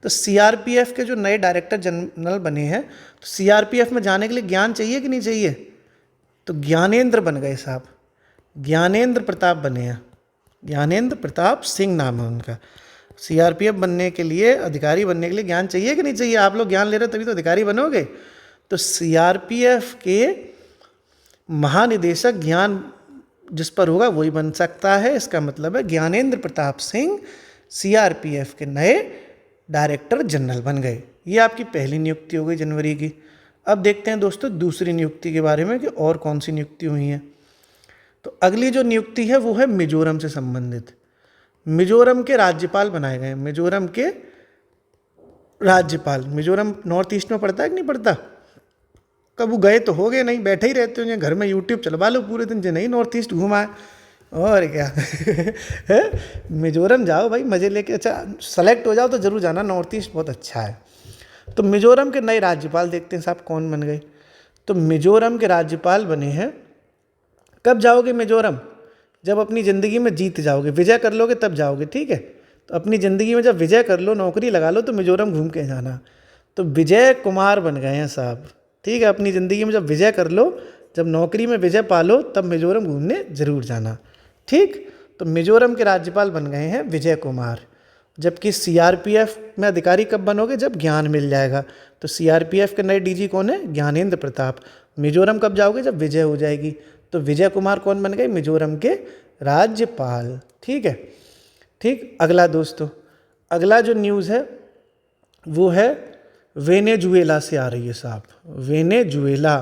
Speaker 1: तो CRPF के जो नए डायरेक्टर जनरल बने हैं, तो CRPF में जाने के लिए ज्ञान चाहिए कि नहीं चाहिए? तो ज्ञानेंद्र बन गए साहब, ज्ञानेंद्र प्रताप बने हैं। ज्ञानेंद्र प्रताप सिंह नाम है उनका। CRPF बनने के लिए, अधिकारी बनने के लिए ज्ञान चाहिए कि नहीं चाहिए? आप लोग ज्ञान ले रहे हो तभी तो अधिकारी बनोगे। तो CRPF के महानिदेशक जिस पर होगा वही बन सकता है। इसका मतलब है ज्ञानेंद्र प्रताप सिंह सीआरपीएफ के नए डायरेक्टर जनरल बन गए। ये आपकी पहली नियुक्ति हो गई जनवरी की। अब देखते हैं दोस्तों दूसरी नियुक्ति के बारे में कि और कौन सी नियुक्ति हुई है। तो अगली जो नियुक्ति है वो है मिजोरम से संबंधित। मिजोरम के राज्यपाल बनाए गए। मिजोरम के राज्यपाल, मिजोरम नॉर्थ ईस्ट में पड़ता है कि नहीं पड़ता? कब गए तो हो गए, नहीं बैठे ही रहते होंगे घर में, यूट्यूब चलवा लो पूरे दिन, जो नहीं नॉर्थ ईस्ट घुमाए और क्या है। मिजोरम जाओ भाई मज़े लेके, अच्छा सेलेक्ट हो जाओ तो जरूर जाना, नॉर्थ ईस्ट बहुत अच्छा है। तो मिजोरम के नए राज्यपाल देखते हैं साहब कौन बन गए। तो मिजोरम के राज्यपाल बने हैं, कब जाओगे मिजोरम? जब अपनी ज़िंदगी में जीत जाओगे, विजय कर लोगे तब जाओगे, ठीक है। तो अपनी ज़िंदगी में जब विजय कर लो, नौकरी लगा लो, तो मिजोरम घूम के जाना। तो विजय कुमार बन गए हैं साहब, ठीक है। अपनी ज़िंदगी में जब विजय कर लो, जब नौकरी में विजय पालो, तब मिजोरम घूमने ज़रूर जाना, ठीक। तो मिजोरम के राज्यपाल बन गए हैं विजय कुमार। जबकि सीआरपीएफ में अधिकारी कब बनोगे? जब ज्ञान मिल जाएगा। तो सीआरपीएफ के नए डीजी कौन है? ज्ञानेंद्र प्रताप। मिजोरम कब जाओगे? जब विजय हो जाएगी। तो विजय कुमार कौन बन गए? मिजोरम के राज्यपाल, ठीक है। ठीक, अगला दोस्तों, अगला जो न्यूज़ है वो है वेनेजुएला से आ रही है साहब। वेनेजुएला,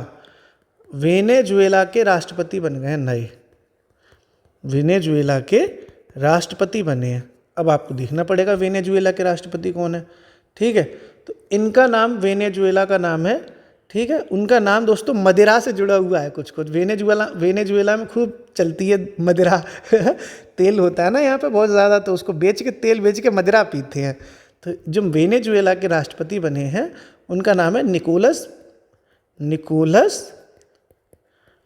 Speaker 1: वेनेजुएला के राष्ट्रपति बन गए हैं नए। वेनेजुएला के राष्ट्रपति बने हैं। अब आपको देखना पड़ेगा वेनेजुएला के राष्ट्रपति कौन है, ठीक है। तो इनका नाम, वेनेजुएला का नाम है, ठीक है। उनका नाम दोस्तों मदिरा से जुड़ा हुआ है कुछ कुछ। वेनेजुएला में खूब चलती है मदिरा तेल होता है ना यहाँ पे बहुत ज़्यादा, तो उसको बेच के, तेल बेच के मदिरा पीते हैं। तो जो वेनेजुएला के राष्ट्रपति बने हैं उनका नाम है निकोलस,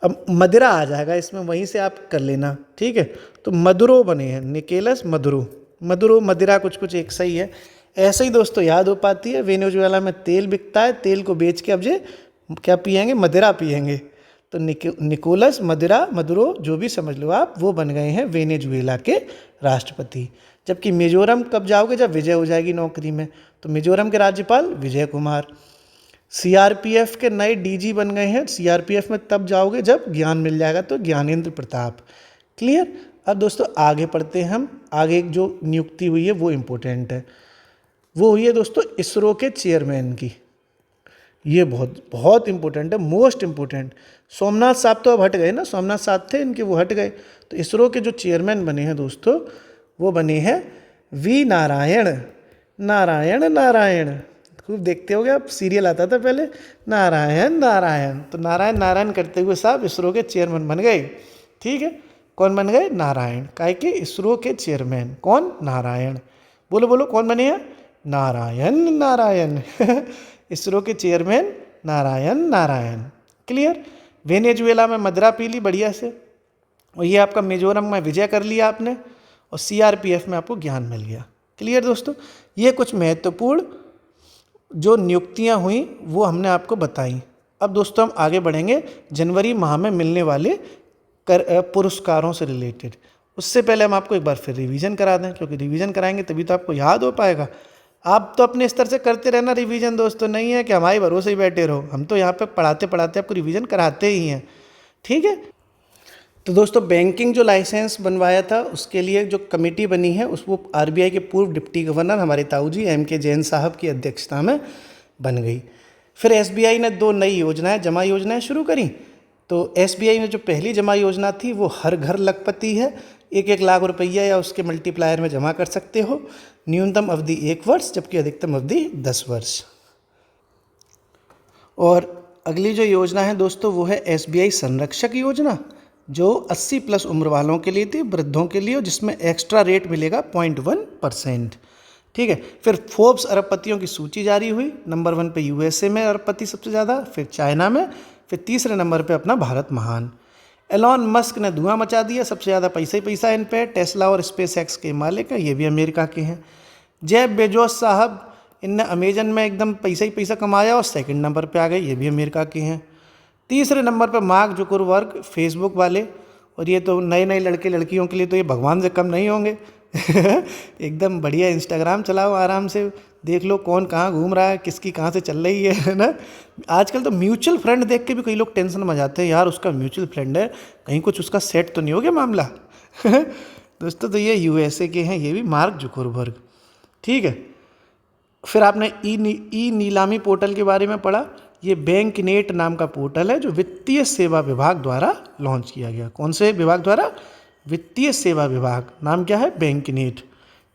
Speaker 1: अब मदिरा आ जाएगा इसमें, वहीं से आप कर लेना, ठीक है। तो मदुरो बने हैं, निकोलस मदुरो मदिरा कुछ कुछ एक सही है। ऐसे ही दोस्तों याद हो पाती है, वेनेजुएला में तेल बिकता है, तेल को बेच के अब जे क्या पियेंगे? मदिरा पियेंगे। तो निकोलस मदुरो जो भी समझ लो आप, वो बन गए हैं वेनेजुएला के राष्ट्रपति। जबकि मिजोरम कब जाओगे? जब विजय हो जाएगी नौकरी में। तो मिजोरम के राज्यपाल विजय कुमार। सीआरपीएफ के नए डीजी बन गए हैं। सीआरपीएफ में तब जाओगे जब ज्ञान मिल जाएगा, तो ज्ञानेंद्र प्रताप। क्लियर। अब दोस्तों आगे पढ़ते हैं हम। आगे एक जो नियुक्ति हुई है वो इम्पोर्टेंट है, वो हुई है दोस्तों इसरो के चेयरमैन की। ये बहुत बहुत इम्पोर्टेंट है, मोस्ट इम्पोर्टेंट। सोमनाथ साहब तो अब हट गए ना, सोमनाथ साहब थे इनके, वो हट गए। तो इसरो के जो चेयरमैन बने हैं दोस्तों, वो बने हैं वी नारायण। नारायण खूब देखते होगे आप, सीरियल आता था पहले, नारायण। तो नारायण करते हुए साहब इसरो के चेयरमैन बन गए, ठीक है। कौन बन गए? नारायण। काहे के? इसरो के चेयरमैन कौन? नारायण। बोलो कौन बने हैं? नारायण इसरो के चेयरमैन नारायण। क्लियर। वेनेजुएला में मदिरा पी ली बढ़िया से, और ये आपका मिजोरम में विजय कर लिया आपने, और सीआरपीएफ में आपको ज्ञान मिल गया। क्लियर दोस्तों। ये कुछ महत्वपूर्ण जो नियुक्तियां हुई वो हमने आपको बताई। अब दोस्तों हम आगे बढ़ेंगे जनवरी माह में मिलने वाले पुरस्कारों से रिलेटेड। उससे पहले हम आपको एक बार फिर रिवीजन करा दें, क्योंकि रिवीजन कराएंगे तभी तो आपको याद हो पाएगा। आप तो अपने स्तर से करते रहना रिवीजन दोस्तों, नहीं है कि हमारे भरोसे ही बैठे रहो। हम तो यहाँ पे पढ़ाते पढ़ाते आपको रिवीजन कराते ही हैं, ठीक है। तो दोस्तों बैंकिंग जो लाइसेंस बनवाया था उसके लिए जो कमेटी बनी है, वो आरबीआई के पूर्व डिप्टी गवर्नर हमारे ताऊ जी एम.के. जैन साहब की अध्यक्षता में बन गई। फिर एसबीआई ने 2 नई योजनाएं, जमा योजनाएं शुरू करी। तो एसबीआई में जो पहली जमा योजना थी वो हर घर लखपति है, 1-1 लाख रुपया या उसके मल्टीप्लायर में जमा कर सकते हो। न्यूनतम अवधि 1 वर्ष, जबकि अधिकतम अवधि 10 वर्ष। और अगली जो योजना है दोस्तों वो है एसबीआई संरक्षक योजना, जो 80+ उम्र वालों के लिए थी, वृद्धों के लिए, जिसमें एक्स्ट्रा रेट मिलेगा 0.1%, ठीक है। फिर फोर्ब्स अरबपतियों की सूची जारी हुई। नंबर 1 पे यूएसए में अरबपति सबसे ज़्यादा, फिर चाइना में, फिर तीसरे नंबर पे अपना भारत महान। एलॉन मस्क ने धुआं मचा दिया, सबसे ज़्यादा पैसा ही पैसा इन पे। टेस्ला और स्पेस एक्स के मालिक हैं, ये भी अमेरिका के हैं। जेफ बेजोस साहब, इनने अमेजन में एकदम पैसा ही पैसा कमाया और 2nd नंबर पे आ गए, ये भी अमेरिका के हैं। तीसरे नंबर पर मार्क जुकरबर्ग, फेसबुक वाले, और ये तो नए लड़के लड़कियों के लिए तो ये भगवान से कम नहीं होंगे, एकदम बढ़िया इंस्टाग्राम चलाओ, आराम से देख लो कौन कहाँ घूम रहा है, किसकी कहाँ से चल रही है ना। आजकल तो म्यूचुअल फंड देख के भी कई लोग टेंशन में जाते हैं, यार उसका म्यूचुअल फंड है, कहीं कुछ उसका सेट तो नहीं हो गया मामला। दोस्तों तो ये यूएसए के हैं, ये भी मार्क जुकरबर्ग, ठीक है। फिर आपने ई नीलामी पोर्टल के बारे में पढ़ा। ये बैंकनेट नाम का पोर्टल है जो वित्तीय सेवा विभाग द्वारा लॉन्च किया गया। कौन से विभाग द्वारा? वित्तीय सेवा विभाग, नाम क्या है? बैंकनेट,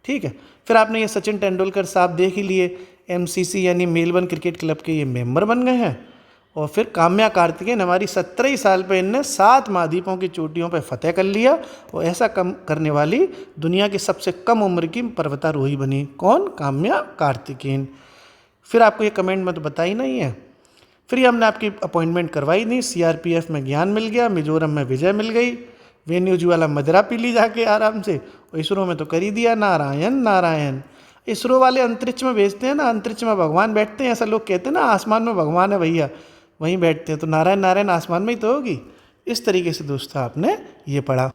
Speaker 1: ठीक है। फिर आपने ये सचिन तेंदुलकर साहब देख ही लिए, एमसीसी यानी मेलबर्न क्रिकेट क्लब के ये मेंबर बन गए हैं। और फिर काम्या कार्तिकेयन हमारी 17 ही साल पे इनने 7 महाद्वीपों की चोटियों पे फतेह कर लिया और ऐसा कम करने वाली दुनिया की सबसे कम उम्र की पर्वतारोही बनी। कौन? काम्या कार्तिकेयन। फिर आपको ये कमेंट में तो बताई नहीं है। फिर ये हमने आपकी अपॉइंटमेंट करवाई नहीं, सीआरपीएफ में ज्ञान मिल गया, मिजोरम में विजय मिल गई, वेन्यूज वाला मदरा पी ली जाके आराम से, और इसरो में तो कर ही दिया। नारायण नारायण। इसरो वाले अंतरिक्ष में भेजते हैं ना, अंतरिक्ष में भगवान बैठते हैं, ऐसा लोग कहते हैं ना, आसमान में भगवान है भैया, वहीं बैठते हैं, तो नारायण नारायण आसमान में ही तो होगी। इस तरीके से दोस्तों आपने ये पढ़ा।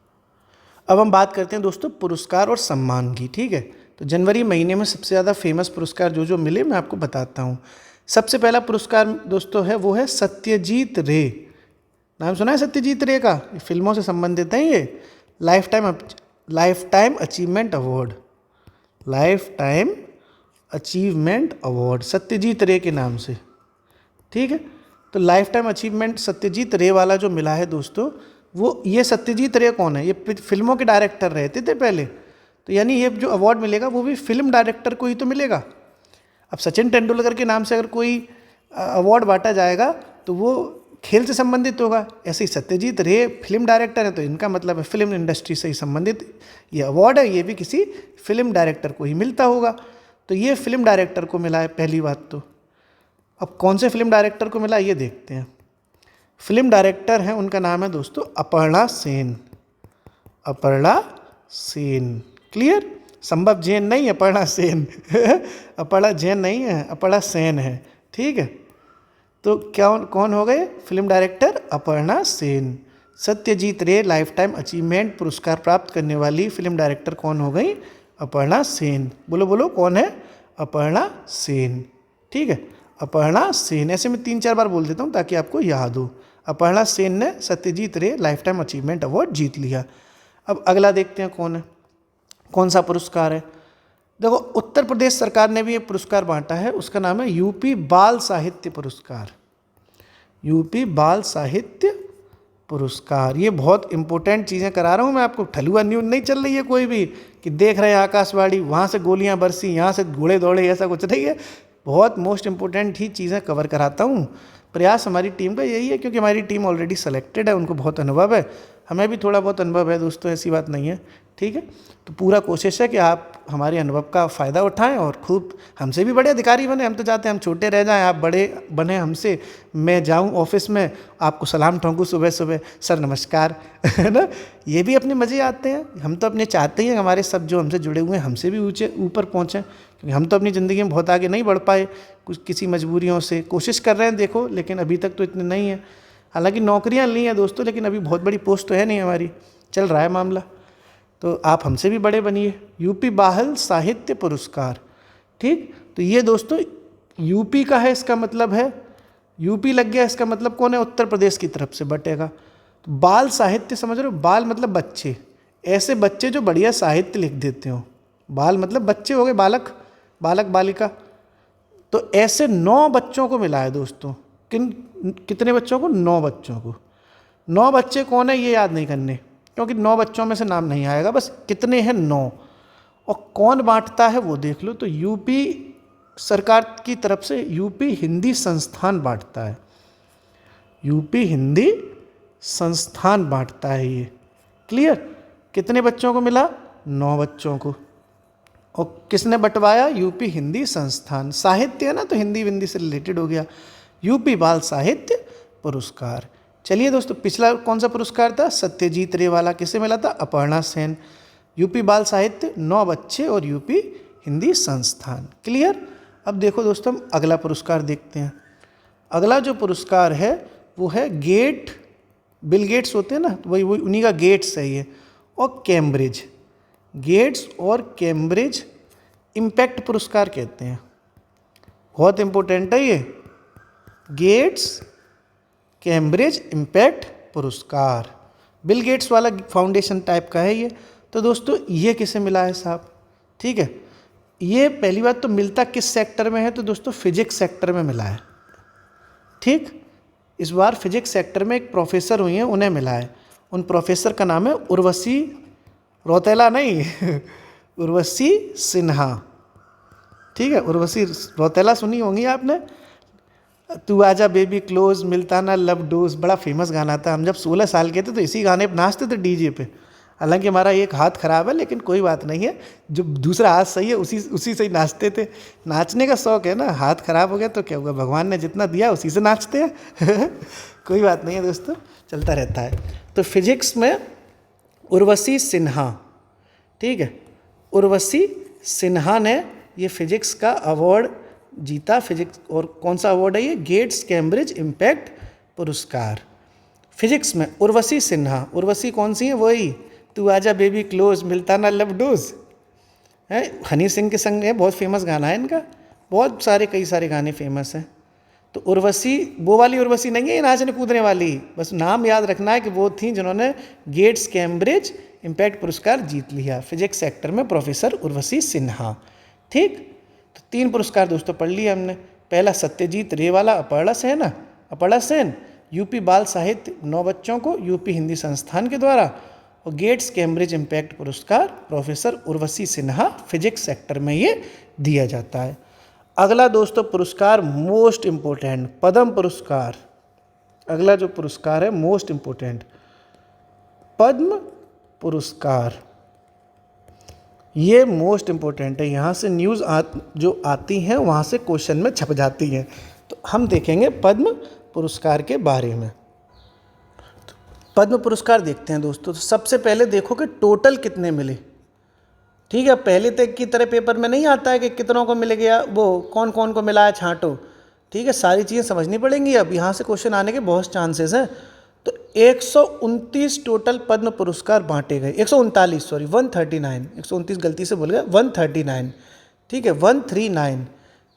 Speaker 1: अब हम बात करते हैं दोस्तों पुरस्कार और सम्मान की, ठीक है। तो जनवरी महीने में सबसे ज़्यादा फेमस पुरस्कार जो जो मिले मैं आपको बताता हूँ। सबसे पहला पुरस्कार दोस्तों है वो है सत्यजीत रे। नाम सुना है सत्यजीत रे का? फिल्मों से संबंधित है ये। Life time achievement award, life time achievement award Satyajit रे के नाम से, ठीक है। तो लाइफ टाइम अचीवमेंट सत्यजीत रे वाला जो मिला है दोस्तों, वो ये सत्यजीत रे कौन है? ये फिल्मों के डायरेक्टर रहते थे पहले, तो यानी ये जो अवार्ड मिलेगा वो भी फिल्म डायरेक्टर को ही तो मिलेगा। अब सचिन तेंदुलकर के नाम से अगर कोई अवार्ड बांटा जाएगा तो वो खेल से संबंधित होगा, ऐसे ही सत्यजीत रे फिल्म डायरेक्टर है तो इनका मतलब है फिल्म इंडस्ट्री से ही संबंधित ये अवार्ड है, ये भी किसी फिल्म डायरेक्टर को ही मिलता होगा। तो ये फिल्म डायरेक्टर को मिला है पहली बात तो। अब कौन से फिल्म डायरेक्टर को मिला ये देखते हैं। फिल्म डायरेक्टर हैं, उनका नाम है दोस्तों अपर्णा सेन। अपर्णा सेन, क्लियर? संभव जैन नहीं, अपर्णा सेन। अपर्णा जैन नहीं है, अपर्णा सेन है, ठीक है। तो क्या कौन हो गए फिल्म डायरेक्टर? अपर्णा सेन। सत्यजीत रे लाइफ टाइम अचीवमेंट पुरस्कार प्राप्त करने वाली फिल्म डायरेक्टर कौन हो गई? अपर्णा सेन। बोलो बोलो कौन है? अपर्णा सेन, ठीक है। अपर्णा सेन, ऐसे मैं 3-4 बार बोल देता हूँ ताकि आपको याद हो। अपर्णा सेन ने सत्यजीत रे लाइफ टाइम अचीवमेंट अवार्ड जीत लिया। अब अगला देखते हैं कौन है, कौन सा पुरस्कार है। देखो उत्तर प्रदेश सरकार ने भी ये पुरस्कार बांटा है, उसका नाम है यूपी बाल साहित्य पुरस्कार। यूपी बाल साहित्य पुरस्कार। ये बहुत इंपॉर्टेंट चीज़ें करा रहा हूँ मैं आपको, ठलुआ न्यूज़ नहीं चल रही है कोई भी कि देख रहे हैं आकाशवाणी, वहाँ से गोलियाँ बरसी, यहाँ से घोड़े दौड़े, ऐसा कुछ नहीं है। बहुत मोस्ट इंपॉर्टेंट ही चीज़ें कवर कराता हूँ। प्रयास हमारी टीम का यही है क्योंकि हमारी टीम ऑलरेडी सेलेक्टेड है, उनको बहुत अनुभव है, हमें भी थोड़ा बहुत अनुभव है दोस्तों, ऐसी बात नहीं है, ठीक है। तो पूरा कोशिश है कि आप हमारे अनुभव का फ़ायदा उठाएं और खूब हमसे भी बड़े अधिकारी बने। हम तो चाहते हैं हम छोटे रह जाएं, आप बड़े बने हमसे। मैं जाऊं ऑफिस में, आपको सलाम ठोंकूं सुबह सुबह, सर नमस्कार, है ना। ये भी अपने मज़े आते हैं। हम तो अपने चाहते ही हैं हमारे सब जो हमसे जुड़े हुए हैं हमसे भी ऊपर पहुँचें, क्योंकि हम तो अपनी ज़िंदगी में बहुत आगे नहीं बढ़ पाए, कुछ किसी मजबूरियों से। कोशिश कर रहे हैं देखो, लेकिन अभी तक तो इतने नहीं है। हालांकि नौकरियां ली हैं दोस्तों, लेकिन अभी बहुत बड़ी पोस्ट तो है नहीं हमारी, चल रहा है मामला। तो आप हमसे भी बड़े बनिए। यूपी बाल साहित्य पुरस्कार, ठीक। तो ये दोस्तों यूपी का है, इसका मतलब है यूपी लग गया, इसका मतलब कौन है? उत्तर प्रदेश की तरफ से बटेगा। तो बाल साहित्य समझ रहे हो? बाल मतलब बच्चे, ऐसे बच्चे जो बढ़िया साहित्य लिख देते हो। बाल मतलब बच्चे हो गए, बालक, बालक बालिका। तो ऐसे 9 बच्चों को मिला है दोस्तों। कितने बच्चों को? 9 बच्चों को। 9 बच्चे कौन है ये याद नहीं करने, क्योंकि 9 बच्चों में से नाम नहीं आएगा, बस कितने हैं? 9। और कौन बांटता है वो देख लो। तो यूपी सरकार की तरफ से यूपी हिंदी संस्थान बांटता है। यूपी हिंदी संस्थान बांटता है ये, क्लियर। कितने बच्चों को मिला? 9 बच्चों को। और किसने बंटवाया? यूपी हिंदी संस्थान। साहित्य है ना, तो हिंदी विंदी से रिलेटेड हो गया। यूपी बाल साहित्य पुरस्कार। चलिए दोस्तों, पिछला कौन सा पुरस्कार था? सत्यजीत रे वाला। किसे मिला था? अपर्णा सेन। यूपी बाल साहित्य 9 बच्चे और यूपी हिंदी संस्थान, क्लियर। अब देखो दोस्तों, हम अगला पुरस्कार देखते हैं। अगला जो पुरस्कार है वो है बिल गेट्स होते हैं ना, तो वही उन्हीं का गेट्स है ये, और कैम्ब्रिज। गेट्स और कैम्ब्रिज इम्पैक्ट पुरस्कार कहते हैं। बहुत इंपॉर्टेंट है ये, गेट्स कैम्ब्रिज इम्पैक्ट पुरस्कार। बिल गेट्स वाला फाउंडेशन टाइप का है ये। तो दोस्तों ये किसे मिला है साहब? ठीक है, ये पहली बात तो मिलता किस सेक्टर में है? तो दोस्तों फिजिक्स सेक्टर में मिला है। ठीक, इस बार फिजिक्स सेक्टर में एक प्रोफेसर हुई हैं, उन्हें मिला है। उन प्रोफेसर का नाम है उर्वशी रौतेला नहीं उर्वशी सिन्हा। ठीक है, उर्वशी रौतेला सुनी होंगी आपने। तू आजा बेबी क्लोज, मिलता ना लव डोज, बड़ा फेमस गाना था। हम जब 16 साल के थे तो इसी गाने पे नाचते थे डीजे पे। हालांकि हमारा एक हाथ खराब है, लेकिन कोई बात नहीं है, जो दूसरा हाथ सही है उसी से ही नाचते थे। नाचने का शौक है ना, हाथ खराब हो गया तो क्या हुआ, भगवान ने जितना दिया उसी से नाचते हैं कोई बात नहीं है दोस्तों, चलता रहता है। तो फिजिक्स में उर्वशी सिन्हा, ठीक है, उर्वशी सिन्हा ने ये फिजिक्स का अवार्ड जीता। फिजिक्स, और कौन सा अवार्ड है ये? गेट्स कैम्ब्रिज इम्पैक्ट पुरस्कार। फिजिक्स में उर्वशी सिन्हा। उर्वशी कौन सी है? वही तू आजा बेबी क्लोज, मिलता ना लव डोज है, हनी सिंह के संग है, बहुत फेमस गाना है इनका। बहुत सारे कई सारे गाने फेमस हैं। तो उर्वशी वो वाली उर्वशी नहीं है ये नाचने कूदने वाली, बस नाम याद रखना है कि वो थी जिन्होंने गेट्स कैम्ब्रिज इम्पैक्ट पुरस्कार जीत लिया फिजिक्स सेक्टर में, प्रोफेसर उर्वशी सिन्हा। ठीक, तो 3 पुरस्कार दोस्तों पढ़ लिए हमने। पहला सत्यजीत रे वाला अपर्णा सेन, यूपी बाल साहित्य 9 बच्चों को यूपी हिंदी संस्थान के द्वारा, और गेट्स कैम्ब्रिज इम्पैक्ट पुरस्कार professor Urvashi Sinha, physics sector में ये दिया जाता है। अगला दोस्तों पुरस्कार मोस्ट इम्पोर्टेंट, पद्म पुरस्कार। अगला जो पुरस्कार है मोस्ट इम्पोर्टेंट, पद्म पुरस्कार। ये मोस्ट इम्पोर्टेंट है, यहाँ से न्यूज़ जो आती हैं वहाँ से क्वेश्चन में छप जाती हैं। तो हम देखेंगे पद्म पुरस्कार के बारे में। तो पद्म पुरस्कार देखते हैं दोस्तों। तो सबसे पहले देखो कि टोटल कितने मिले। ठीक है, पहले तक की तरह पेपर में नहीं आता है कि कितनों को मिल गया, वो कौन कौन को मिला है छांटो। ठीक है, सारी चीज़ें समझनी पड़ेंगी। अब यहाँ से क्वेश्चन आने के बहुत चांसेस हैं। तो 129 टोटल पद्म पुरस्कार बांटे गए। 139 सॉरी 139, 129 गलती से बोल गया, 139। ठीक है, 139।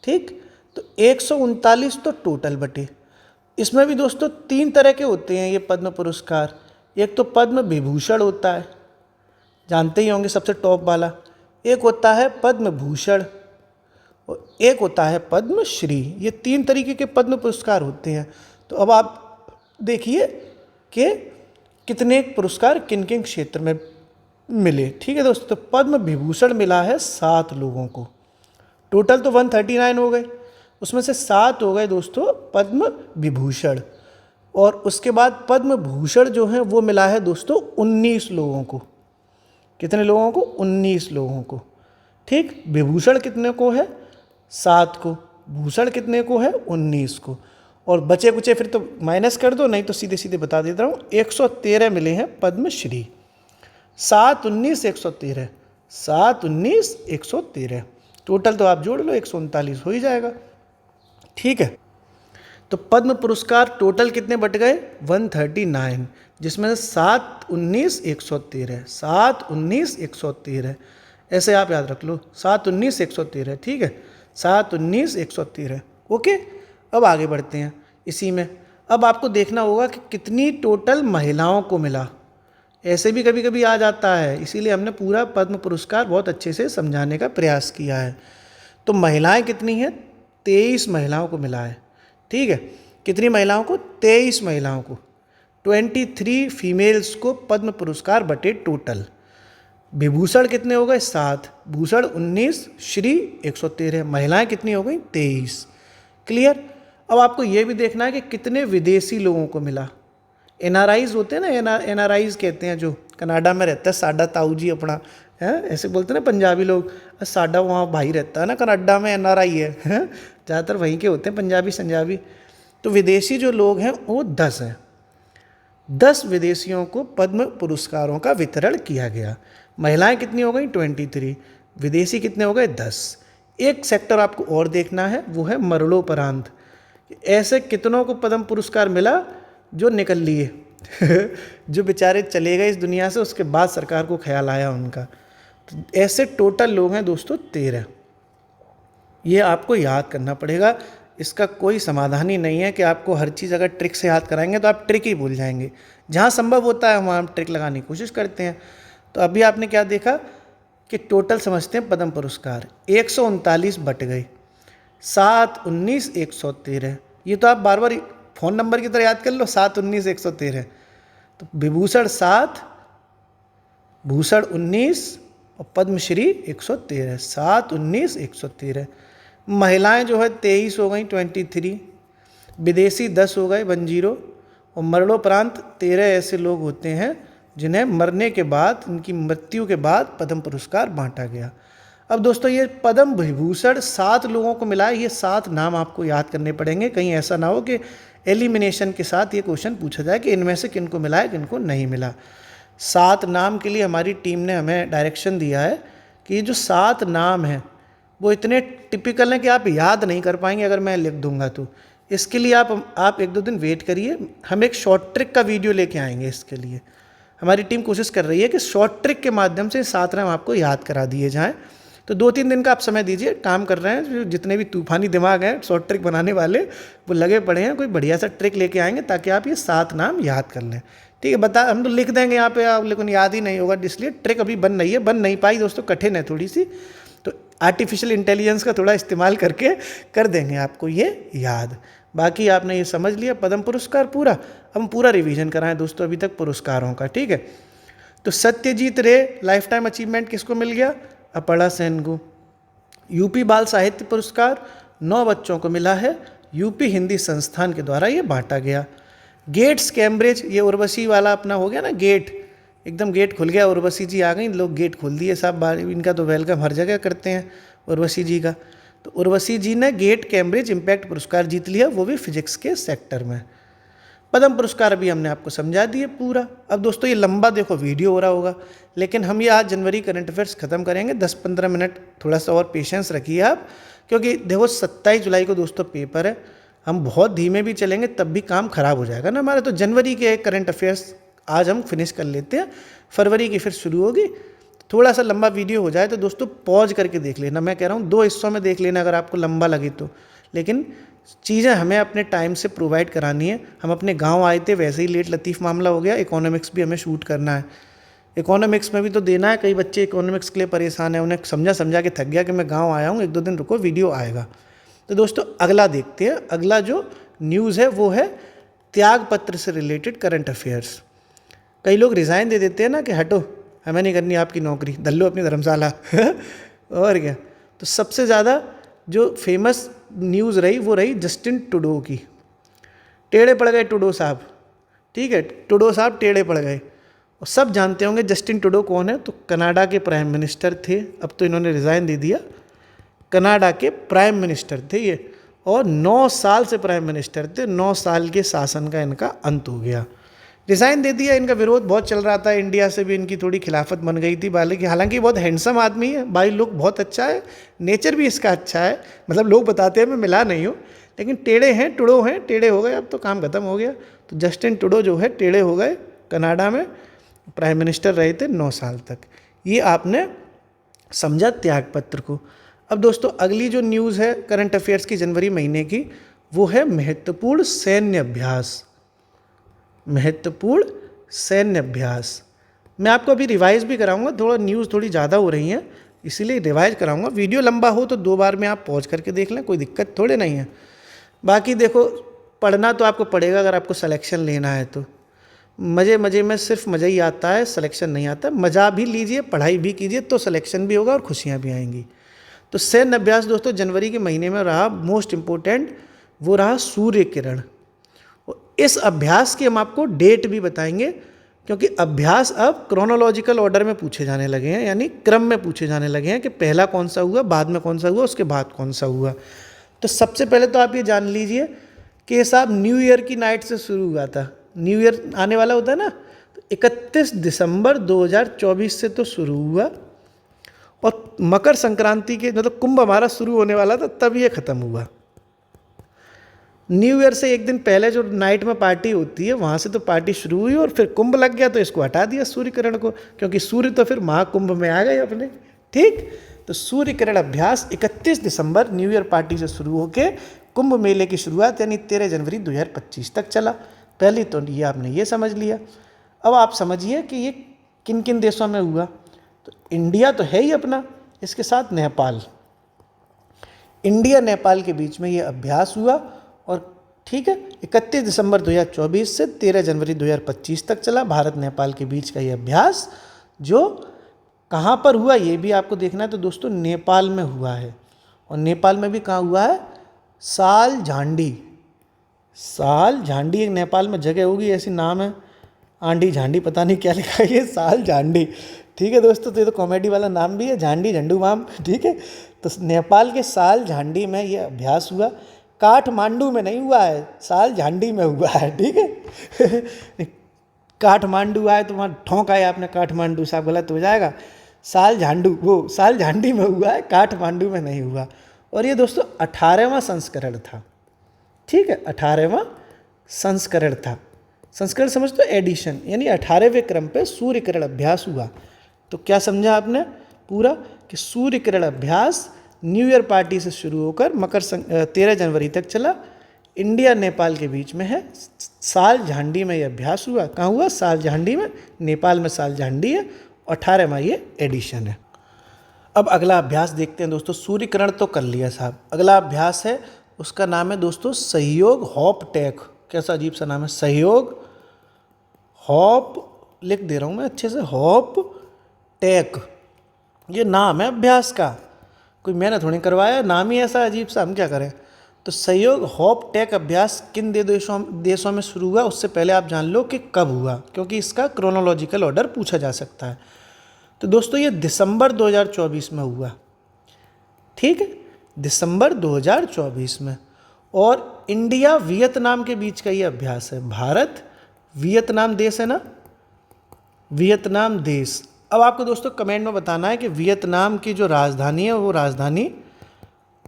Speaker 1: ठीक, तो 139 तो टोटल बटे। इसमें भी दोस्तों 3 तरह के होते हैं ये पद्म पुरस्कार। एक तो पद्म विभूषण होता है, जानते ही होंगे, सबसे टॉप वाला। एक होता है पद्म भूषण और एक होता है पद्मश्री। ये 3 तरीके के पद्म पुरस्कार होते हैं। तो अब आप देखिए कि कितने पुरस्कार किन किन क्षेत्र में मिले। ठीक है दोस्तों, तो पद्म विभूषण मिला है 7 लोगों को। टोटल तो 139 हो गए, उसमें से 7 हो गए दोस्तों पद्म विभूषण, और उसके बाद पद्म भूषण जो है वो मिला है दोस्तों 19 लोगों को। कितने लोगों को? 19 लोगों को। ठीक, विभूषण कितने को है? 7 को। भूषण कितने को है? 19 को। और बचे कुचे फिर तो माइनस कर दो, नहीं तो सीधे सीधे बता देता हूँ। 113 मिले हैं पद्मश्री। 7 19 113, 7 19 113, टोटल तो आप जोड़ लो 139 हो ही जाएगा। ठीक है, तो पद्म पुरस्कार टोटल कितने बट गए? 139, जिसमें 7 19 113, 7 19 113, ऐसे आप याद रख लो, 7 19 113। ठीक है, 7 19 113। ओके, अब आगे बढ़ते हैं इसी में। अब आपको देखना होगा कि कितनी टोटल महिलाओं को मिला। ऐसे भी कभी कभी आ जाता है, इसीलिए हमने पूरा पद्म पुरस्कार बहुत अच्छे से समझाने का प्रयास किया है। तो महिलाएं कितनी हैं? 23 महिलाओं को मिला है। ठीक है, कितनी महिलाओं को? 23 महिलाओं को। 23 फीमेल्स को पद्म पुरस्कार बटे टोटल। विभूषण कितने हो गए? 7, भूषण 19, श्री 113, महिलाएं कितनी हो गई? 23। क्लियर। अब आपको ये भी देखना है कि कितने विदेशी लोगों को मिला। NRIs होते हैं ना, NRIs कहते हैं, जो कनाडा में रहता है। साडा ताऊ जी अपना है, ऐसे बोलते हैं ना पंजाबी लोग, साडा वहाँ भाई रहता है ना कनाडा में, NRI है, ज़्यादातर वहीं के होते हैं पंजाबी संजाबी। तो विदेशी जो लोग हैं वो 10 हैं। 10 विदेशियों को पद्म पुरस्कारों का वितरण किया गया। महिलाएं कितनी हो गई? 23, विदेशी कितने हो गए? 10। एक सेक्टर आपको और देखना है, वो है मरणोपरांत। ऐसे कितनों को पद्म पुरस्कार मिला जो निकल लिए जो बेचारे चले गए इस दुनिया से, उसके बाद सरकार को ख्याल आया उनका। तो ऐसे टोटल लोग हैं दोस्तों 13। ये आपको याद करना पड़ेगा, इसका कोई समाधान ही नहीं है कि आपको हर चीज़ अगर ट्रिक से याद कराएंगे तो आप ट्रिक ही भूल जाएंगे। जहाँ संभव होता है वहाँ हम ट्रिक लगाने की कोशिश करते हैं। तो अभी आपने क्या देखा कि टोटल समझते हैं पद्म पुरस्कार 139 बट गए 7, 19, 113। ये तो आप बार बार फ़ोन नंबर की तरह याद कर लो, 7, 19, 113। तो विभूषण 7, भूषण 19 और पद्मश्री 113। 7, 19, 113। महिलाएं जो है 23 हो गई 23, विदेशी 10 हो गए 10, और मरणोपरांत 13 ऐसे लोग होते हैं जिन्हें मरने के बाद, इनकी मृत्यु के बाद पद्म पुरस्कार बांटा गया। अब दोस्तों ये पद्म विभूषण 7 लोगों को मिला है, ये 7 नाम आपको याद करने पड़ेंगे। कहीं ऐसा ना हो कि एलिमिनेशन के साथ ये क्वेश्चन पूछा जाए कि इनमें से किनको मिला है किनको नहीं मिला। 7 नाम के लिए हमारी टीम ने हमें डायरेक्शन दिया है कि ये जो 7 नाम हैं वो इतने टिपिकल हैं कि आप याद नहीं कर पाएंगे अगर मैं लिख दूंगा तो। इसके लिए आप 1-2 दिन वेट करिए, हम एक शॉर्ट ट्रिक का वीडियो लेके आएंगे। इसके लिए हमारी टीम कोशिश कर रही है कि शॉर्ट ट्रिक के माध्यम से 7 नाम आपको याद करा दिए जाएँ। तो 2-3 दिन का आप समय दीजिए, काम कर रहे हैं जितने भी तूफानी दिमाग हैं शॉर्ट ट्रिक बनाने वाले, वो लगे पड़े हैं, कोई बढ़िया सा ट्रिक लेके आएंगे ताकि आप ये 7 नाम याद कर लें। ठीक है, हम तो लिख देंगे यहाँ पे आप, लेकिन याद ही नहीं होगा, इसलिए ट्रिक अभी बन नहीं पाई दोस्तों, कठिन है थोड़ी सी। तो आर्टिफिशियल इंटेलिजेंस का थोड़ा इस्तेमाल करके कर देंगे आपको ये याद। बाकी आपने ये समझ लिया पद्म पुरस्कार पूरा। अब हम पूरा रिवीजन कराएं दोस्तों अभी तक पुरस्कारों का। ठीक है, तो सत्यजीत रे लाइफ टाइम अचीवमेंट किसको मिल गया? अपर्णा सेन को। यूपी बाल साहित्य पुरस्कार 9 बच्चों को मिला है, यूपी हिंदी संस्थान के द्वारा ये बांटा गया। गेट्स कैम्ब्रिज, ये उर्वशी वाला अपना हो गया ना, गेट एकदम गेट खुल गया, उर्वशी जी आ गई, लोग गेट खोल दिए साहब, इनका तो वेलकम हर जगह करते हैं उर्वशी जी का। तो उर्वशी जी ने गेट कैम्ब्रिज इम्पैक्ट पुरस्कार जीत लिया, वो भी फिजिक्स के सेक्टर में। पद्म पुरस्कार अभी हमने आपको समझा दिए पूरा। अब दोस्तों ये लंबा देखो वीडियो हो रहा होगा, लेकिन हम ये आज जनवरी करंट अफेयर्स ख़त्म करेंगे। 10-15 मिनट थोड़ा सा और पेशेंस रखिए आप, क्योंकि देखो 27 जुलाई को दोस्तों पेपर है। हम बहुत धीमे भी चलेंगे तब भी काम ख़राब हो जाएगा ना हमारा। तो जनवरी के करंट अफेयर्स आज हम फिनिश कर लेते हैं, फरवरी की फिर शुरू होगी। थोड़ा सा लंबा वीडियो हो जाए तो दोस्तों पॉज करके देख लेना, मैं कह रहा हूँ 2 हिस्सों में देख लेना अगर आपको लंबा लगे तो। लेकिन चीज़ें हमें अपने टाइम से प्रोवाइड करानी है। हम अपने गांव आए थे, वैसे ही लेट लतीफ़ मामला हो गया। इकोनॉमिक्स भी हमें शूट करना है, इकोनॉमिक्स में भी तो देना है। कई बच्चे इकोनॉमिक्स के लिए परेशान हैं, उन्हें समझा के थक गया कि मैं गांव आया हूँ, 1-2 दिन रुको वीडियो आएगा। तो दोस्तों अगला देखते हैं। अगला जो न्यूज़ है वो है त्यागपत्र से रिलेटेड करंट अफेयर्स। कई लोग रिज़ाइन दे देते हैं ना कि हटो, हमें नहीं करनी आपकी नौकरी, दल्लो अपनी धर्मशाला और क्या। तो सबसे ज़्यादा जो फेमस न्यूज़ रही वो रही जस्टिन ट्रूडो की। टेढ़े पड़ गए ट्रूडो साहब। ठीक है, ट्रूडो साहब टेढ़े पड़ गए। और सब जानते होंगे जस्टिन ट्रूडो कौन है, तो कनाडा के प्राइम मिनिस्टर थे, अब तो इन्होंने रिज़ाइन दे दिया। कनाडा के प्राइम मिनिस्टर थे ये, और 9 साल से प्राइम मिनिस्टर थे। 9 साल के शासन का इनका अंत हो गया, रिज़ाइन दे दिया। इनका विरोध बहुत चल रहा था, इंडिया से भी इनकी थोड़ी खिलाफत बन गई थी। हालांकि बहुत हैंडसम आदमी है, बाई लुक बहुत अच्छा है, नेचर भी इसका अच्छा है, मतलब लोग बताते हैं, मैं मिला नहीं हूँ, लेकिन टेढ़े हैं, टुडो हैं, टेढ़े हो गए, अब तो काम खत्म हो गया। तो जस्टिन ट्रूडो जो है टेढ़े हो गए, कनाडा में प्राइम मिनिस्टर रहे थे 9 साल तक। ये आपने समझा त्यागपत्र को। अब दोस्तों अगली जो न्यूज़ है करंट अफेयर्स की जनवरी महीने की, वो है महत्वपूर्ण सैन्य अभ्यास। महत्वपूर्ण सैन्य अभ्यास मैं आपको अभी रिवाइज भी कराऊंगा, थोड़ा न्यूज़ थोड़ी ज़्यादा हो रही है इसीलिए रिवाइज कराऊंगा। वीडियो लंबा हो तो 2 बार में आप पॉज करके देख लें, कोई दिक्कत थोड़े नहीं है। बाकी देखो पढ़ना तो आपको पड़ेगा अगर आपको सिलेक्शन लेना है तो। मज़े में सिर्फ मज़ा ही आता है, सिलेक्शन नहीं आता। मज़ा भी लीजिए, पढ़ाई भी कीजिए तो सिलेक्शन भी होगा और खुशियाँ भी आएंगी। तो सैन्य अभ्यास दोस्तों जनवरी के महीने में रहा मोस्ट इम्पोर्टेंट, वो रहा सूर्य किरण। इस अभ्यास की हम आपको डेट भी बताएंगे, क्योंकि अभ्यास अब क्रोनोलॉजिकल ऑर्डर में पूछे जाने लगे हैं, यानी क्रम में पूछे जाने लगे हैं कि पहला कौन सा हुआ, बाद में कौन सा हुआ, उसके बाद कौन सा हुआ। तो सबसे पहले तो आप ये जान लीजिए कि ये साहब न्यू ईयर की नाइट से शुरू हुआ था। न्यू ईयर आने वाला होता है ना, तो 31 दिसंबर 2024 से तो शुरू हुआ, और मकर संक्रांति के मतलब कुंभ हमारा शुरू होने वाला था तब ये ख़त्म हुआ। न्यू ईयर से एक दिन पहले जो नाइट में पार्टी होती है वहाँ से तो पार्टी शुरू हुई और फिर कुंभ लग गया तो इसको हटा दिया सूर्य किरण को, क्योंकि सूर्य तो फिर महाकुंभ में आ गए अपने। ठीक, तो सूर्य किरण अभ्यास 31 दिसंबर न्यू ईयर पार्टी से शुरू होकर कुंभ मेले की शुरुआत यानी 13 जनवरी 2025 तक चला। पहले तो ये आपने ये समझ लिया। अब आप समझिए कि ये किन किन देशों में हुआ। तो इंडिया तो है ही अपना, इसके साथ नेपाल, इंडिया नेपाल के बीच में ये अभ्यास हुआ और ठीक है 31 दिसंबर 2024 से 13 जनवरी 2025 तक चला भारत नेपाल के बीच का ये अभ्यास। जो कहाँ पर हुआ ये भी आपको देखना है। तो दोस्तों नेपाल में हुआ है, और नेपाल में भी कहाँ हुआ है, साल झांडी। साल झांडी एक नेपाल में जगह होगी, ऐसी नाम है, आंडी झांडी पता नहीं क्या लिखा है ये, साल झांडी। ठीक है दोस्तों, तो ये तो कॉमेडी वाला नाम भी है, झांडी झंडू माम। ठीक है, तो नेपाल के साल झांडी में ये अभ्यास हुआ। काठमांडू में नहीं हुआ है, साल झांडी में हुआ है। ठीक है काठमांडू आए तो वहाँ ठोंक आए आपने काठमांडू, साहब गलत हो जाएगा। साल झांडू, वो साल झांडी में हुआ है, काठमांडू में नहीं हुआ। और ये दोस्तों 18वां संस्करण था। ठीक है, 18वां संस्करण था। संस्करण समझ तो एडिशन, यानी 18वें क्रम पे सूर्य किरण अभ्यास हुआ। तो क्या समझा आपने पूरा कि सूर्य किरण अभ्यास न्यू ईयर पार्टी से शुरू होकर 13 जनवरी तक चला, इंडिया नेपाल के बीच में है। साल झांडी में ये अभ्यास हुआ। कहाँ हुआ, साल झांडी में, नेपाल में साल झांडी है, 18वां ये एडिशन है। अब अगला अभ्यास देखते हैं दोस्तों। सूर्य किरण तो कर लिया साहब, अगला अभ्यास है, उसका नाम है दोस्तों सहयोग हॉप टेक। कैसा अजीब सा नाम है, सहयोग हॉप, लिख दे रहा हूँ मैं अच्छे से, हॉप टेक, ये नाम है अभ्यास का। कोई मैंने थोड़ी करवाया, नाम ही ऐसा अजीब सा, हम क्या करें। तो सहयोग हॉप टेक अभ्यास किन देशों में शुरू हुआ, उससे पहले आप जान लो कि कब हुआ, क्योंकि इसका क्रोनोलॉजिकल ऑर्डर पूछा जा सकता है। तो दोस्तों ये दिसंबर 2024 में हुआ। ठीक है, दिसंबर 2024 में। और इंडिया वियतनाम के बीच का ये अभ्यास है। भारत वियतनाम देश है ना, वियतनाम देश। अब आपको दोस्तों कमेंट में बताना है कि वियतनाम की जो राजधानी है वो राजधानी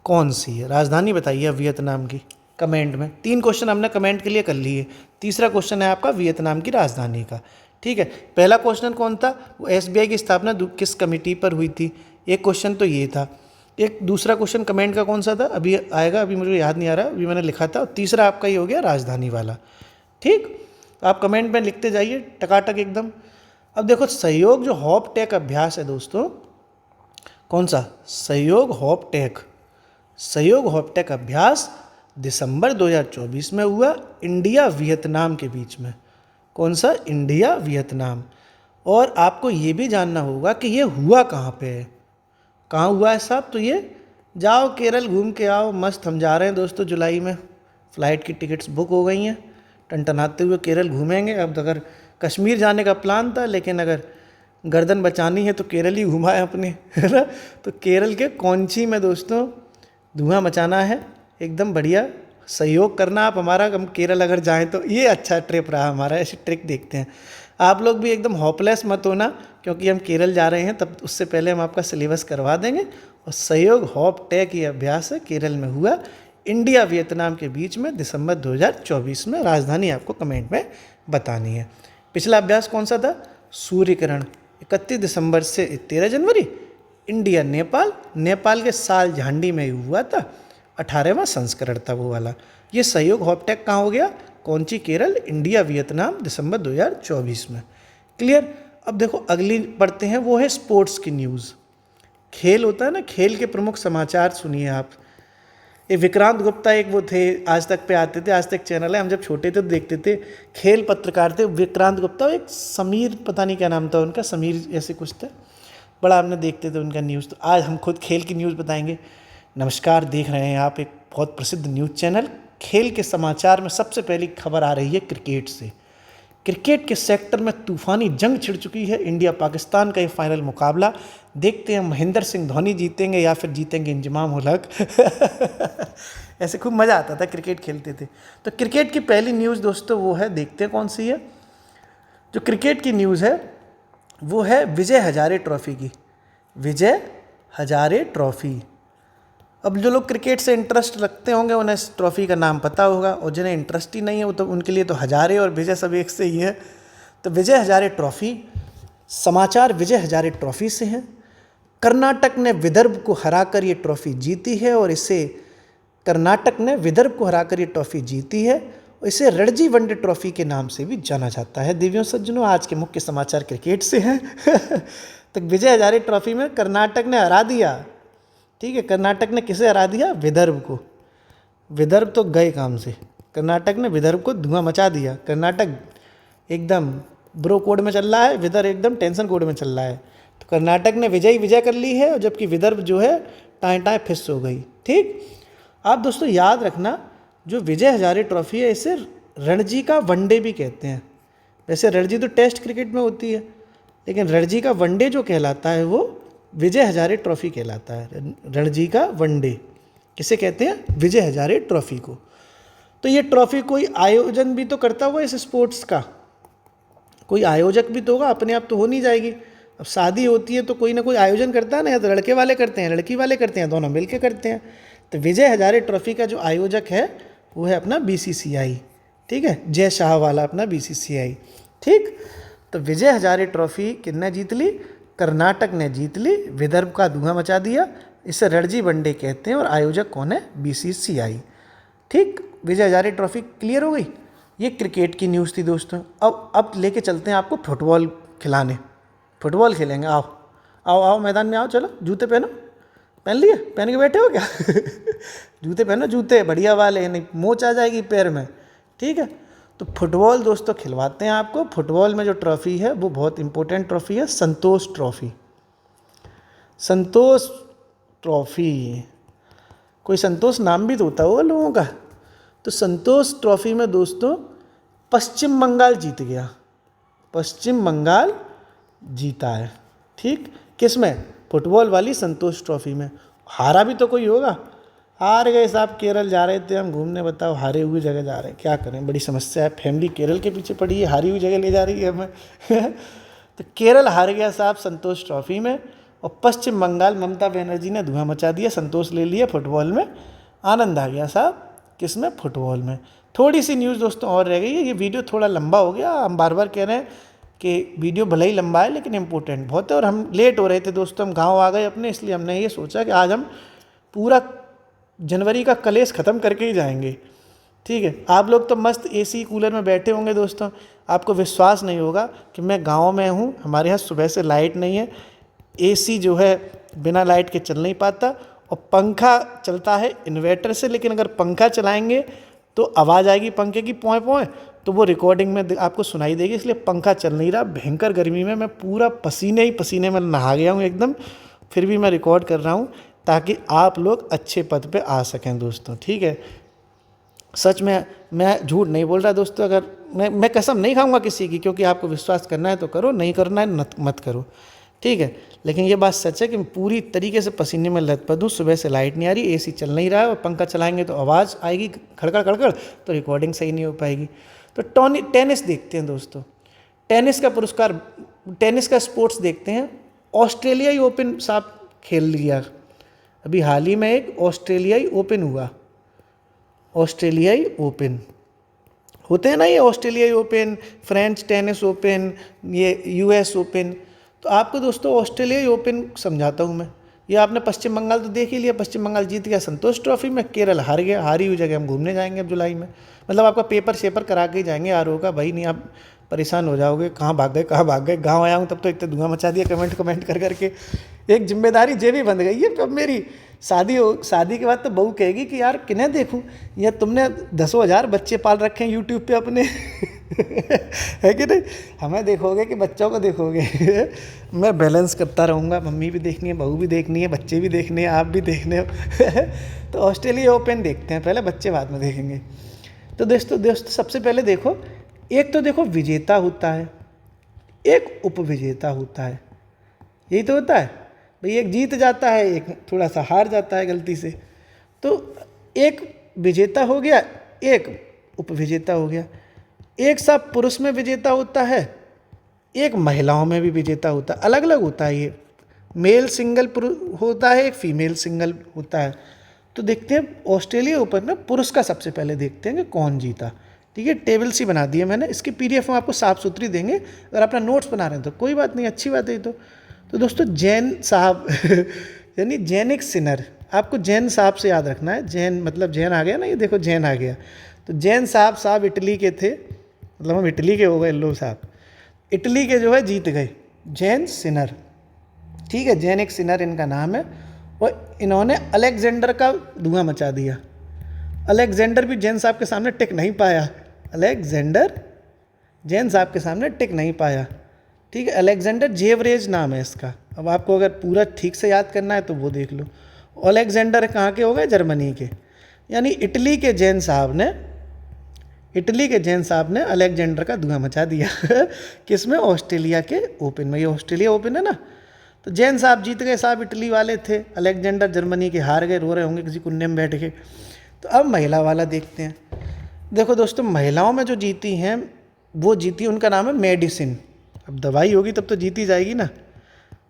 Speaker 1: कौन सी है, राजधानी बताइए वियतनाम की कमेंट में। 3 क्वेश्चन हमने कमेंट के लिए कर लिए। तीसरा क्वेश्चन है आपका वियतनाम की राजधानी का। ठीक है, पहला क्वेश्चन कौन था, वो एसबीआई की स्थापना किस कमेटी पर हुई थी, एक क्वेश्चन तो ये था। एक दूसरा क्वेश्चन कमेंट का कौन सा था, अभी आएगा, अभी मुझे याद नहीं आ रहा, अभी मैंने लिखा था। और तीसरा आपका ये हो गया राजधानी वाला। ठीक, आप कमेंट में लिखते जाइए टकाटक एकदम। अब देखो सहयोग जो हॉप टेक अभ्यास है दोस्तों, कौन सा, सहयोग हॉप टेक, सहयोग हॉप टेक अभ्यास दिसंबर 2024 में हुआ इंडिया वियतनाम के बीच में। कौन सा, इंडिया वियतनाम। और आपको ये भी जानना होगा कि ये हुआ कहाँ पे है, कहाँ हुआ है साहब। तो ये जाओ केरल घूम के आओ मस्त। हम जा रहे हैं दोस्तों जुलाई में, फ़्लाइट की टिकट्स बुक हो गई हैं, टनटनाते हुए केरल घूमेंगे। अब अगर कश्मीर जाने का प्लान था, लेकिन अगर गर्दन बचानी है तो केरल ही घुमाए अपने, है ना। तो केरल के कोच्चि में दोस्तों धुआं मचाना है, एकदम बढ़िया सहयोग करना आप हमारा। हम केरल अगर जाएं तो ये अच्छा ट्रिप रहा हमारा, ऐसी ट्रिक देखते हैं। आप लोग भी एकदम होपलेस मत होना, क्योंकि हम केरल जा रहे हैं, तब उससे पहले हम आपका सिलेबस करवा देंगे। और सहयोग हॉप टेक ये अभ्यास है, केरल में हुआ, इंडिया वियतनाम के बीच में, दिसंबर 2024 में। राजधानी आपको कमेंट में बतानी है। पिछला अभ्यास कौन सा था, सूर्य किरण, 31 दिसंबर से 13 जनवरी, इंडिया नेपाल, नेपाल के साल झांडी में हुआ था, 18वां संस्करण था वो वाला। ये सहयोग हॉपटेक कहाँ हो गया, कोच्चि केरल, इंडिया वियतनाम, दिसंबर 2024 में। क्लियर। अब देखो अगली पढ़ते हैं, वो है स्पोर्ट्स की न्यूज़। खेल होता है ना, खेल के प्रमुख समाचार सुनिए आप। ये विक्रांत गुप्ता एक वो थे, आज तक पे आते थे, आज तक चैनल है, हम जब छोटे थे तो देखते थे, खेल पत्रकार थे विक्रांत गुप्ता। एक समीर पता नहीं क्या नाम था उनका, समीर ऐसे कुछ था, बड़ा हमने देखते थे उनका न्यूज़। तो आज हम खुद खेल की न्यूज़ बताएंगे। नमस्कार, देख रहे हैं आप एक बहुत प्रसिद्ध न्यूज़ चैनल। खेल के समाचार में सबसे पहली खबर आ रही है क्रिकेट से। क्रिकेट के सेक्टर में तूफानी जंग छिड़ चुकी है। इंडिया पाकिस्तान का ये फाइनल मुकाबला, देखते हैं महेंद्र सिंह धोनी जीतेंगे या फिर जीतेंगे इंजमाम उल हक। ऐसे खूब मज़ा आता था क्रिकेट खेलते थे। तो क्रिकेट की पहली न्यूज़ दोस्तों वो है, देखते हैं कौन सी है। जो क्रिकेट की न्यूज़ है वो है विजय हजारे ट्रॉफी की। विजय हजारे ट्रॉफी, अब जो लोग क्रिकेट से इंटरेस्ट रखते होंगे उन्हें इस ट्रॉफ़ी का नाम पता होगा, और जिन्हें इंटरेस्ट ही नहीं है वो तो उनके लिए तो हजारे और विजय सब एक से ही है। तो विजय हजारे ट्रॉफ़ी, समाचार विजय हजारे ट्रॉफ़ी से हैं। कर्नाटक ने विदर्भ को हराकर ये ट्रॉफ़ी जीती है, और इसे कर्नाटक ने विदर्भ को हराकर ये ट्रॉफ़ी जीती है, और इसे रणजी वनडे ट्रॉफ़ी के नाम से भी जाना जाता है। देवियों सज्जनों, आज के मुख्य समाचार क्रिकेट से हैं। तो विजय हजारे ट्रॉफ़ी में कर्नाटक ने हरा दिया। ठीक है, कर्नाटक ने किसे हरा दिया? विदर्भ को। विदर्भ तो गए काम से, कर्नाटक ने विदर्भ को धुआं मचा दिया। कर्नाटक एकदम ब्रो कोड में चल रहा है, विदर्भ एकदम टेंशन कोड में चल रहा है। तो कर्नाटक ने विजय कर ली है, और जबकि विदर्भ जो है टाएं टाएं फिस हो गई। ठीक, आप दोस्तों याद रखना, जो विजय हजारे ट्रॉफी है इसे रणजी का वनडे भी कहते हैं। वैसे रणजी तो टेस्ट क्रिकेट में होती है, लेकिन रणजी का वनडे जो कहलाता है वो विजय हजारे ट्रॉफी कहलाता है। रणजी का वनडे किसे कहते हैं? विजय हजारे ट्रॉफी को। तो ये ट्रॉफी कोई आयोजन भी तो करता हुआ इस स्पोर्ट्स का, कोई आयोजक भी तो होगा, अपने आप तो हो नहीं जाएगी। अब शादी होती है तो कोई ना कोई आयोजन करता है ना, या तो लड़के वाले करते हैं, लड़की वाले करते हैं, दोनों मिलके करते हैं। तो विजय हजारे ट्रॉफी का जो आयोजक है वो है अपना BCCI। ठीक है, जय शाह वाला अपना BCCI। ठीक, तो विजय हजारे ट्रॉफी किसने जीत ली? कर्नाटक ने जीत ली, विदर्भ का धुआं मचा दिया। इसे रणजी वनडे कहते हैं, और आयोजक कौन है? BCCI। ठीक, विजय हजारे ट्रॉफी क्लियर हो गई। ये क्रिकेट की न्यूज़ थी दोस्तों। अब लेके चलते हैं आपको फुटबॉल खिलाने। फुटबॉल खेलेंगे, आओ आओ आओ मैदान में आओ, चलो। जूते पहनो, पहन लिए? पहन के बैठे हो क्या? जूते पहनो, जूते बढ़िया वाले, नहीं मोच आ जाएगी पैर में। ठीक है, तो फुटबॉल दोस्तों खिलवाते हैं आपको। फुटबॉल में जो ट्रॉफ़ी है वो बहुत इंपॉर्टेंट ट्रॉफ़ी है, संतोष ट्रॉफ़ी। संतोष ट्रॉफ़ी, कोई संतोष नाम भी तो होता होगा लोगों का। तो संतोष ट्रॉफ़ी में दोस्तों पश्चिम बंगाल जीत गया। पश्चिम बंगाल जीता है। ठीक, किस में? फुटबॉल वाली संतोष ट्रॉफ़ी में। हारा भी तो कोई होगा। हार गए साहब, केरल जा रहे थे हम घूमने, बताओ हारे हुई जगह जा रहे हैं, क्या करें, बड़ी समस्या है। फैमिली केरल के पीछे पड़ी है, हारी हुई जगह ले जा रही है हमें। तो केरल हार गया साहब संतोष ट्रॉफ़ी में, और पश्चिम बंगाल ममता बनर्जी ने धुआं मचा दिया, संतोष ले लिया फुटबॉल में। आनंद आ गया साहब, किस में? फुटबॉल में। थोड़ी सी न्यूज़ दोस्तों और रह गई है। ये वीडियो थोड़ा लंबा हो गया, हम बार बार कह रहे हैं कि वीडियो भले ही लंबा है लेकिन इम्पोर्टेंट बहुत है, और हम लेट हो रहे थे दोस्तों, हम गांव आ गए अपने, इसलिए हमने ये सोचा कि आज हम पूरा जनवरी का कलेश ख़त्म करके ही जाएंगे। ठीक है, आप लोग तो मस्त AC कूलर में बैठे होंगे दोस्तों, आपको विश्वास नहीं होगा कि मैं गांव में हूं, हमारे यहाँ सुबह से लाइट नहीं है, AC जो है बिना लाइट के चल नहीं पाता, और पंखा चलता है इन्वर्टर से, लेकिन अगर पंखा चलाएंगे तो आवाज़ आएगी पंखे की पोए पोए, तो वो रिकॉर्डिंग में आपको सुनाई देगी, इसलिए पंखा चल नहीं रहा। भयंकर गर्मी में मैं पूरा पसीने ही पसीने में नहा गया हूँ एकदम, फिर भी मैं रिकॉर्ड कर रहा हूँ ताकि आप लोग अच्छे पद पे आ सकें दोस्तों। ठीक है, सच में मैं झूठ नहीं बोल रहा दोस्तों। अगर मैं कसम नहीं खाऊंगा किसी की, क्योंकि आपको विश्वास करना है तो करो, नहीं करना है मत करो। ठीक है, लेकिन ये बात सच है कि पूरी तरीके से पसीने में लथपथ हूँ। सुबह से लाइट नहीं आ रही, AC चल नहीं रहा है, और पंखा चलाएंगे तो आवाज़ आएगी खड़खड़ खड़खड़, तो रिकॉर्डिंग सही नहीं हो पाएगी। तो टेनिस देखते हैं दोस्तों। टेनिस का पुरस्कार, टेनिस का स्पोर्ट्स देखते हैं। ऑस्ट्रेलियाई ओपन साहब खेल लिया अभी हाल ही में, एक ऑस्ट्रेलियाई ओपन हुआ। ऑस्ट्रेलियाई ओपन होते हैं ना, ये ऑस्ट्रेलियाई ओपन, फ्रेंच टेनिस ओपन, ये US ओपन। तो आपको दोस्तों ऑस्ट्रेलियाई ओपन समझाता हूँ मैं। ये आपने पश्चिम बंगाल तो देख ही लिया, पश्चिम बंगाल जीत गया संतोष ट्रॉफी में, केरल हार गया। हारी हुई जगह हम घूमने जाएंगे अब जुलाई में, मतलब आपका पेपर शेपर करा के ही जाएंगे RO का। भाई नहीं, आप परेशान हो जाओगे, कहाँ भाग गए। गाँव आया हूँ तब तो इतना धुआं मचा दिया कमेंट कर करके। एक जिम्मेदारी जे भी बन गई है अब मेरी। शादी के बाद तो बहू कहेगी कि यार किन्हें देखूँ, या तुमने 10,000 बच्चे पाल रखे हैं यूट्यूब पे अपने। है कि नहीं? हमें देखोगे कि बच्चों को देखोगे? मैं बैलेंस करता रहूँगा, मम्मी भी देखनी है, बहू भी देखनी है, बच्चे भी देखने हैं, आप भी देखने हो। तो ऑस्ट्रेलिया ओपन देखते हैं पहले, बच्चे बाद में देखेंगे। तो दोस्तों सबसे पहले देखो, एक तो देखो विजेता होता है, एक उपविजेता होता है। यही तो होता है भाई, एक जीत जाता है, एक थोड़ा सा हार जाता है गलती से। तो एक विजेता हो गया, एक उपविजेता हो गया। एक सब पुरुष में विजेता होता है, एक महिलाओं में भी विजेता होता है। अलग अलग होता है, ये मेल सिंगल होता है, एक फीमेल सिंगल होता है। तो देखते हैं ऑस्ट्रेलिया ओपन में पुरुष का सबसे पहले देखते हैं कि कौन जीता। ठीक है, टेबल सी बना दी है मैंने, इसकी पीडीएफ हम आपको साफ सुथरी देंगे, अगर अपना नोट्स बना रहे हैं तो कोई बात नहीं, अच्छी बात है ये तो दोस्तों जैन साहब यानी जैनिक सिनर, आपको जैन साहब से याद रखना है, जैन मतलब जैन आ गया ना, ये देखो जैन आ गया। तो जैन साहब इटली के थे, मतलब हम इटली के हो गए, लो साहब इटली के जो है जीत गए, जैन सिनर। ठीक है, जैनिक सिनर इनका नाम है, और इन्होंने अलेक्जेंडर का धुआं मचा दिया। अलेक्जेंडर भी जैन साहब के सामने टिक नहीं पाया, अलेक्जेंडर जैन साहब के सामने टिक नहीं पाया। ठीक है, अलेक्जेंडर जेवरेज नाम है इसका। अब आपको अगर पूरा ठीक से याद करना है तो वो देख लो। अलेक्जेंडर कहाँ के हो गए? जर्मनी के। यानी इटली के जैन साहब ने अलेक्जेंडर का धुआं मचा दिया किसमें? ऑस्ट्रेलिया के ओपन में। ये ऑस्ट्रेलिया ओपन है ना, तो जैन साहब जीत गए साहब, इटली वाले थे। अलेक्जेंडर जर्मनी के हार गए, रो रहे होंगे किसी कुन्ने में बैठ के। तो अब महिला वाला देखते हैं। देखो दोस्तों, महिलाओं में जो जीती हैं वो जीती, उनका नाम है मेडिसिन। अब दवाई होगी तब तो जीती जाएगी ना,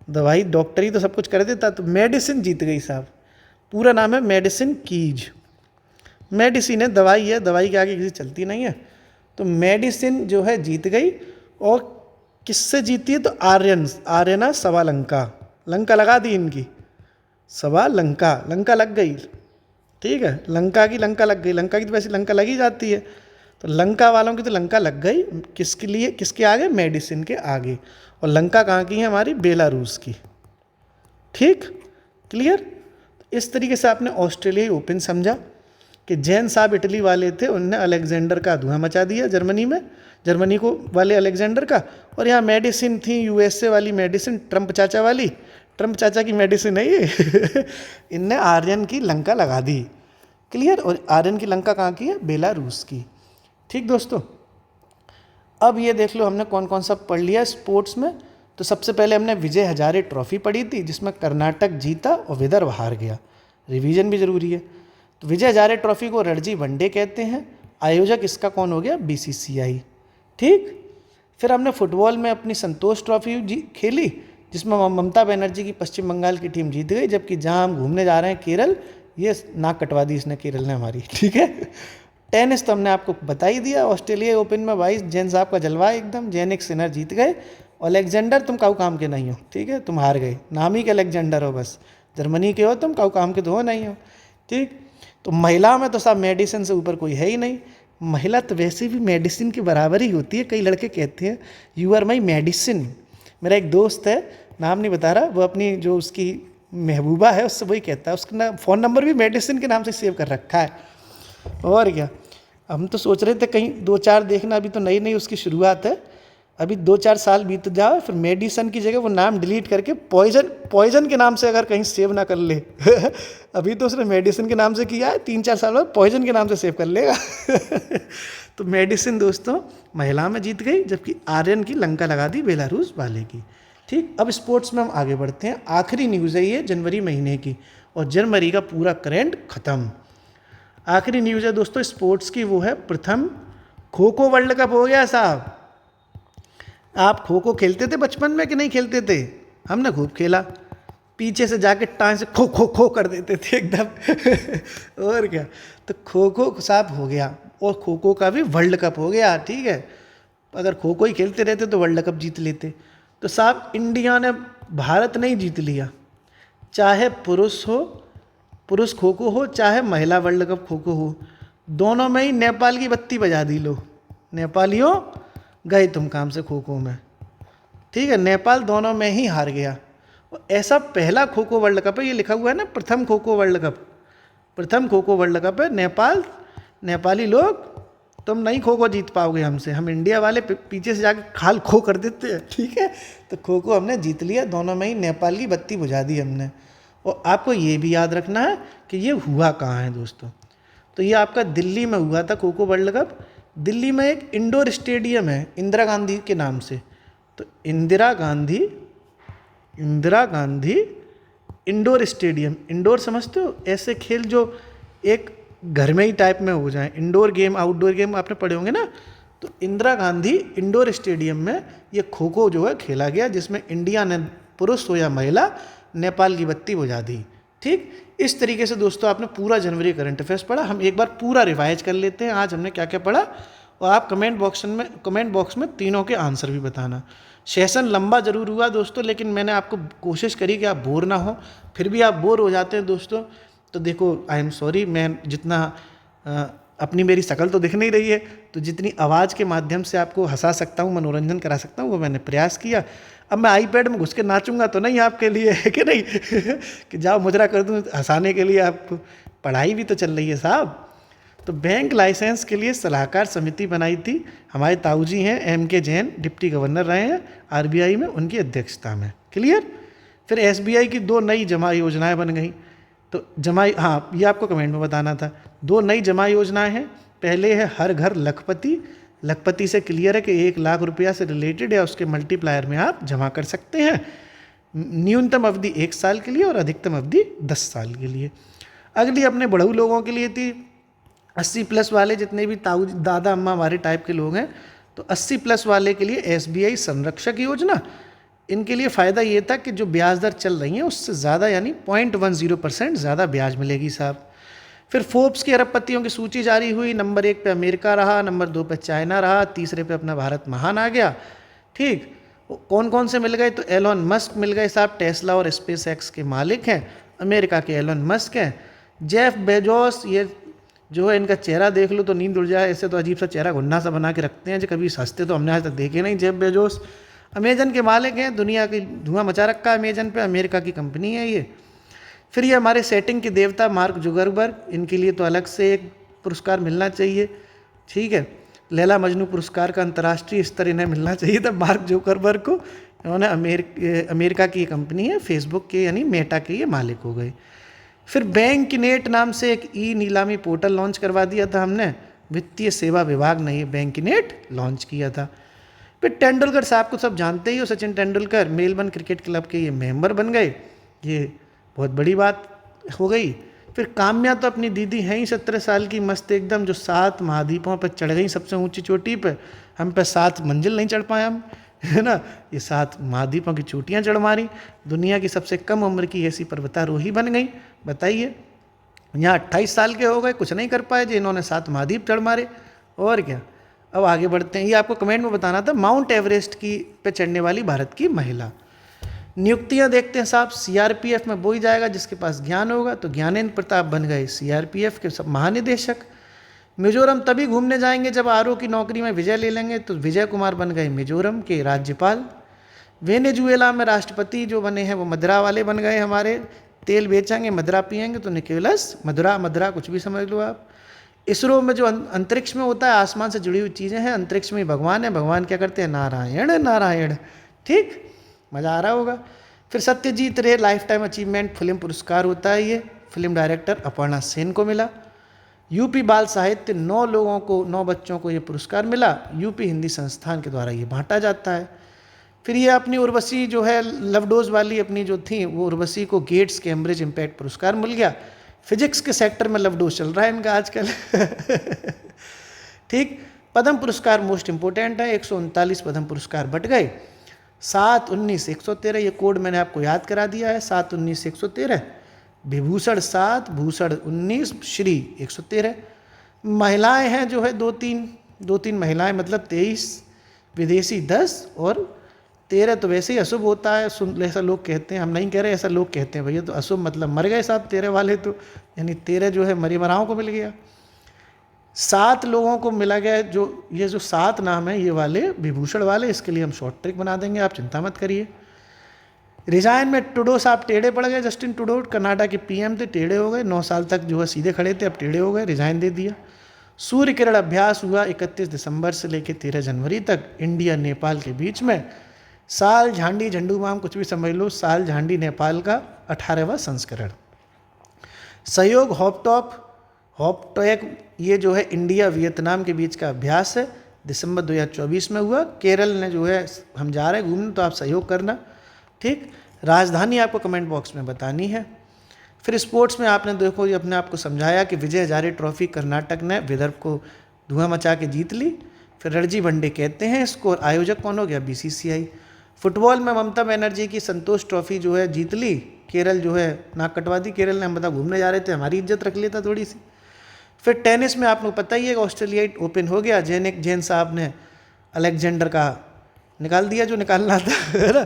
Speaker 1: दवाई डॉक्टरी तो सब कुछ कर देता, तो मेडिसिन जीत गई साहब। पूरा नाम है मेडिसिन कीज। मेडिसिन है, दवाई है, दवाई के आगे किसी चलती नहीं है। तो मेडिसिन जो है जीत गई, और किससे जीती है? तो आर्यना सवा लंका, लंका लगा दी इनकी, सवा लंका, लंका लग गई। ठीक है, लंका की लंका लग गई, लंका की तो वैसे लंका लगी जाती है, तो लंका वालों की तो लंका लग गई। किसके लिए? किसके आगे? मेडिसिन के आगे। और लंका कहाँ की है? हमारी बेलारूस की। ठीक, क्लियर। इस तरीके से आपने ऑस्ट्रेलिया ओपन समझा कि जैन साहब इटली वाले थे, उनने अलेक्जेंडर का धुआं मचा दिया जर्मनी में, जर्मनी को वाले अलेक्जेंडर का। और यहाँ मेडिसिन थी, यूएसए वाली मेडिसिन, ट्रंप चाचा वाली, ट्रंप चाचा की मेडिसिन है ये इनने आर्यन की लंका लगा दी। क्लियर। और आर्यन की लंका कहाँ की है? बेलारूस की। ठीक दोस्तों, अब ये देख लो हमने कौन कौन सा पढ़ लिया स्पोर्ट्स में। तो सबसे पहले हमने विजय हजारे ट्रॉफी पढ़ी थी, जिसमें कर्नाटक जीता और विदर्भ हार गया। रिवीजन भी जरूरी है। तो विजय हजारे ट्रॉफी को रणजी वनडे कहते हैं। आयोजक इसका कौन हो गया? बीसीसीआई। ठीक। फिर हमने फुटबॉल में अपनी संतोष ट्रॉफी खेली, जिसमें ममता बनर्जी की पश्चिम बंगाल की टीम जीत गई, जबकि जहां हम घूमने जा रहे हैं केरल, ये नाक कटवा दी इसने केरल ने हमारी। ठीक है। टेनिस तो हमने आपको बता ही दिया, ऑस्ट्रेलिया ओपन में 22 जैन साहब का जलवा एकदम, जैनिक सिनर जीत गए। अलेक्जेंडर तुम काऊ काम के नहीं हो, ठीक है, तुम हार गए, नाम ही के अलेक्जेंडर हो बस, जर्मनी के हो तुम, काऊ काम के तो हो नहीं हो। ठीक। तो महिला में तो साहब मेडिसिन से ऊपर कोई है ही नहीं, महिला तो वैसे भी मेडिसिन के बराबर ही होती है। कई लड़के कहते हैं यू आर माई मेडिसिन। मेरा एक दोस्त है, नाम नहीं बता रहा, वो अपनी जो उसकी महबूबा है उससे वही कहता है, उसका फ़ोन नंबर भी मेडिसिन के नाम से सेव कर रखा है। और क्या, हम तो सोच रहे थे कहीं 2-4 देखना, अभी तो नई नई उसकी शुरुआत है, अभी 2-4 साल बीत जाओ, फिर मेडिसन की जगह वो नाम डिलीट करके पॉइजन के नाम से अगर कहीं सेव ना कर ले अभी तो उसने मेडिसिन के नाम से किया है, 3-4 साल बाद पॉइजन के नाम से सेव कर लेगा तो मेडिसिन दोस्तों महिला में जीत गई, जबकि आर्यन की लंका लगा दी बेलारूस वाले की। ठीक। अब स्पोर्ट्स में हम आगे बढ़ते हैं। आखिरी न्यूज़ है ये जनवरी महीने की, और जनवरी का पूरा करंट खत्म। आखिरी न्यूज़ है दोस्तों स्पोर्ट्स की, वो है प्रथम खो खो वर्ल्ड कप हो गया साहब। आप खो खो खेलते थे बचपन में कि नहीं खेलते थे? हमने खूब खेला, पीछे से जाके टांग से खो खो खो कर देते थे एकदम और क्या। तो खो खो साहब हो गया, और खो खो का भी वर्ल्ड कप हो गया। ठीक है, अगर खो खो ही खेलते रहते तो वर्ल्ड कप जीत लेते। तो साहब इंडिया ने, भारत ने ही जीत लिया, चाहे पुरुष खो खो हो, चाहे महिला वर्ल्ड कप खो खो हो, दोनों में ही नेपाल की बत्ती बजा दी। लो नेपालियों, गए तुम काम से खो खो में। ठीक है, नेपाल दोनों में ही हार गया। और ऐसा पहला खो खो वर्ल्ड कप है, ये लिखा हुआ है ना प्रथम खो खो वर्ल्ड कप, प्रथम खो खो वर्ल्ड कप है। नेपाली लोग तुम नहीं खो खो जीत पाओगे हमसे, हम इंडिया वाले पीछे से जाके खाल खो कर देते हैं। ठीक है, तो खो खो हमने जीत लिया, दोनों में ही नेपाल की बत्ती बुझा दी हमने। और आपको ये भी याद रखना है कि ये हुआ कहाँ है दोस्तों। तो ये आपका दिल्ली में हुआ था खो खो वर्ल्ड कप। दिल्ली में एक इंडोर स्टेडियम है इंदिरा गांधी के नाम से। तो Indira Gandhi indoor stadium, indoor समझते हो, ऐसे खेल जो एक घर में ही टाइप में हो जाए, इंडोर गेम आउटडोर गेम आपने पढ़े होंगे ना। तो इंदिरा गांधी इंडोर स्टेडियम में ये खो खो जो है खेला गया, जिसमें इंडिया ने पुरुष हो या महिला नेपाल की बत्ती बुझा दी। ठीक, इस तरीके से दोस्तों आपने पूरा जनवरी करंट अफेयर्स पढ़ा। हम एक बार पूरा रिवाइज कर लेते हैं आज हमने क्या क्या पढ़ा, और आप कमेंट बॉक्स में तीनों के आंसर भी बताना। सेशन लंबा ज़रूर हुआ दोस्तों, लेकिन मैंने आपको कोशिश करी कि आप बोर ना हो। फिर भी आप बोर हो जाते हैं दोस्तों, तो देखो आई एम सॉरी, मैं जितना अपनी मेरी शक्ल तो दिख नहीं रही है, तो जितनी आवाज़ के माध्यम से आपको हंसा सकता हूँ, मनोरंजन करा सकता हूँ, वो मैंने प्रयास किया। अब मैं आईपैड में घुस के नाचूंगा तो नहीं आपके लिए, है कि नहीं कि जाओ मुजरा कर दूँ हंसाने के लिए आपको, पढ़ाई भी तो चल रही है साहब। तो बैंक लाइसेंस के लिए सलाहकार समिति बनाई थी, हमारे ताऊ जी हैं MK जैन, डिप्टी गवर्नर रहे हैं RBI में, उनकी अध्यक्षता में। क्लियर। फिर SBI की 2 नई जमा योजनाएं बन गई। तो जमा, हाँ ये आपको कमेंट में बताना था, 2 नई जमा योजनाएं हैं। पहले है हर घर लखपति, लखपति से क्लियर है कि 1 लाख रुपया से रिलेटेड या उसके मल्टीप्लायर में आप जमा कर सकते हैं। न्यूनतम अवधि 1 साल के लिए और अधिकतम अवधि 10 साल के लिए। अगली अपने बढ़ऊ लोगों के लिए थी, 80+ वाले जितने भी ताऊ दादा अम्मा हमारे टाइप के लोग हैं, तो 80+ वाले के लिए SBI संरक्षक योजना। इनके लिए फ़ायदा ये था कि जो ब्याज दर चल रही है उससे ज़्यादा, यानी 0.10% ज़्यादा ब्याज मिलेगी साहब। फिर फोर्ब्स की अरबपतियों की सूची जारी हुई। नंबर 1 पे अमेरिका रहा, नंबर 2 पे चाइना रहा, तीसरे पे अपना भारत महान आ गया। ठीक, कौन कौन से मिल गए, तो एलोन मस्क मिल गए साहब, टेस्ला और स्पेस एक्स के मालिक हैं, अमेरिका के एलोन मस्क हैं। जेफ बेजोस, ये जो है इनका चेहरा देख लो तो नींद उड़ जाए, ऐसे तो अजीब सा चेहरा घुन्ना सा बना के रखते हैं जो कभी सस्ते तो हमने आज तक देखे नहीं। जेफ बेजोस अमेजन के मालिक हैं, दुनिया की धुआं मचा रखा है अमेजन पे, अमेरिका की कंपनी है ये। फिर ये हमारे सेटिंग के देवता मार्क जुगरबर्ग, इनके लिए तो अलग से एक पुरस्कार मिलना चाहिए। ठीक है, लैला मजनू पुरस्कार का अंतर्राष्ट्रीय स्तर इन्हें मिलना चाहिए था मार्क जुगरबर्ग को। इन्होंने अमेरिका की कंपनी है फेसबुक के, यानी मेटा के ये मालिक हो गए। फिर बैंक नेट नाम से एक नीलामी पोर्टल लॉन्च करवा दिया था हमने, वित्तीय सेवा विभाग ने ये बैंक नेट लॉन्च किया था। फिर तेंदुलकर साहब को सब जानते ही हो, Sachin Tendulkar Melbourne cricket club के ये मेंबर बन गए, ये बहुत बड़ी बात हो गई। फिर काम्या तो अपनी दीदी हैं ही 17 साल की, मस्त एकदम, जो 7 महाद्वीपों पर चढ़ गई सबसे ऊंची चोटी पे। हम पे 7 मंजिल नहीं चढ़ पाए हम, है ना, ये 7 महाद्वीपों की चोटियाँ चढ़ मारी। दुनिया की सबसे कम उम्र की ऐसी पर्वतारोही बन गई। बताइए, यहाँ 28 साल के हो गए, कुछ नहीं कर पाए जी, इन्होंने 7 महाद्वीप चढ़ मारे। और क्या, अब आगे बढ़ते हैं। ये आपको कमेंट में बताना था, माउंट एवरेस्ट की पे चढ़ने वाली भारत की महिला। नियुक्तियां देखते हैं साहब, CRPF में वो ही जाएगा जिसके पास ज्ञान होगा, तो ज्ञानेंद्र प्रताप बन गए CRPF के सब महानिदेशक। मिजोरम तभी घूमने जाएंगे जब RO की नौकरी में विजय ले लेंगे, तो विजय कुमार बन गए मिजोरम के राज्यपाल। वेनेजुएला में राष्ट्रपति जो बने हैं वो मदरा वाले बन गए हमारे, तेल बेचेंगे मदरा पियेंगे, तो निकोलस मदरा कुछ भी समझ लो आप। इसरो में जो अंतरिक्ष में होता है, आसमान से जुड़ी हुई चीज़ें हैं, अंतरिक्ष में भगवान है, भगवान क्या करते हैं, नारायण नारायण। ठीक, मज़ा आ रहा होगा। फिर सत्यजीत रे लाइफ टाइम अचीवमेंट फिल्म पुरस्कार होता है, ये फिल्म डायरेक्टर अपर्णा सेन को मिला। यूपी बाल साहित्य 9 बच्चों को ये पुरस्कार मिला, यूपी हिंदी संस्थान के द्वारा ये बांटा जाता है। फिर ये अपनी उर्वशी जो है लवडोज वाली अपनी जो थी, वो उर्वशी को गेट्स कैम्ब्रिज इम्पैक्ट पुरस्कार मिल गया। फिजिक्स के सेक्टर में लवडोज चल रहा है इनका आजकल ठीक, पद्म पुरस्कार मोस्ट इंपोर्टेंट है, 139 पद्म पुरस्कार बट गए। 7, 19, 113, ये कोड मैंने आपको याद करा दिया है, 7, 19, 113। विभूषण 7, भूषण 19, श्री 113। महिलाएं हैं जो है 2-3 महिलाएं, मतलब 23, विदेशी 10 और 13 तो वैसे ही अशुभ होता है, ऐसा लोग कहते हैं, हम नहीं कह रहे, ऐसा लोग कहते हैं भैया। तो अशुभ मतलब मर गए साहब 13 वाले, तो यानी 13 जो है मरी मराओं को मिल गया। 7 लोगों को मिला गया, जो ये जो 7 नाम है ये वाले विभूषण वाले, इसके लिए हम शॉर्ट ट्रिक बना देंगे, आप चिंता मत करिए। रिजाइन में टूडो साहब टेढ़े पड़ गए, जस्टिन टूडो कर्नाटक के PM थे, टेढ़े हो गए, 9 साल तक जो है सीधे खड़े थे, अब टेढ़े हो गए, रिजाइन दे दिया। सूर्य किरण अभ्यास हुआ 31 दिसंबर से लेकर 13 जनवरी तक इंडिया नेपाल के बीच में। साल झांडी झंडूबाम कुछ भी समझ लो, साल झांडी नेपाल का 18वां संस्करण। सहयोग हॉपटॉक ये जो है इंडिया वियतनाम के बीच का अभ्यास है, दिसंबर 2024 में हुआ। केरल ने जो है, हम जा रहे हैं घूमने तो आप सहयोग करना। ठीक, राजधानी आपको कमेंट बॉक्स में बतानी है। फिर स्पोर्ट्स में आपने देखो ये अपने आप को समझाया कि विजय हजारे ट्रॉफी कर्नाटक ने विदर्भ को धुआं मचा के जीत ली। फिर रणजी वनडे कहते हैं इसको, आयोजक कौन हो गया, BCCI। फुटबॉल में ममता बनर्जी की संतोष ट्रॉफी जो है जीत ली केरल जो है नाक कटवा दी केरल ने, हम बता घूमने जा रहे थे, हमारी इज्जत रख लेता थोड़ी सी। फिर टेनिस में आपको पता ही है कि ऑस्ट्रेलियाई ओपन हो गया, जैन साहब ने अलेक्जेंडर का निकाल दिया जो निकालना था, है ना।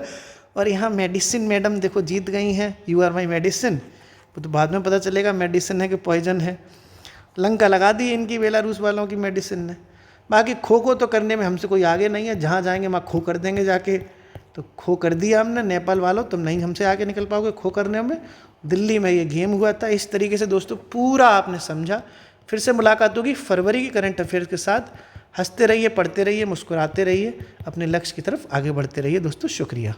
Speaker 1: और यहाँ मेडिसिन मैडम देखो जीत गई हैं, यू आर माई मेडिसिन। तो बाद में पता चलेगा मेडिसिन है कि पॉइजन है। लंका लगा दी इनकी बेलारूस वालों की मेडिसिन ने। बाकी खो खो तो करने में हमसे कोई आगे नहीं है, जहाँ जाएंगे वहाँ खो कर देंगे जाके। तो खो कर दिया हमने, नेपाल वालों तुम नहीं हमसे आगे निकल पाओगे खो करने में। दिल्ली में ये गेम हुआ था। इस तरीके से दोस्तों पूरा आपने समझा। फिर से मुलाकात होगी फरवरी की करंट अफेयर्स के साथ। हंसते रहिए, पढ़ते रहिए, मुस्कुराते रहिए, अपने लक्ष्य की तरफ आगे बढ़ते रहिए दोस्तों। शुक्रिया।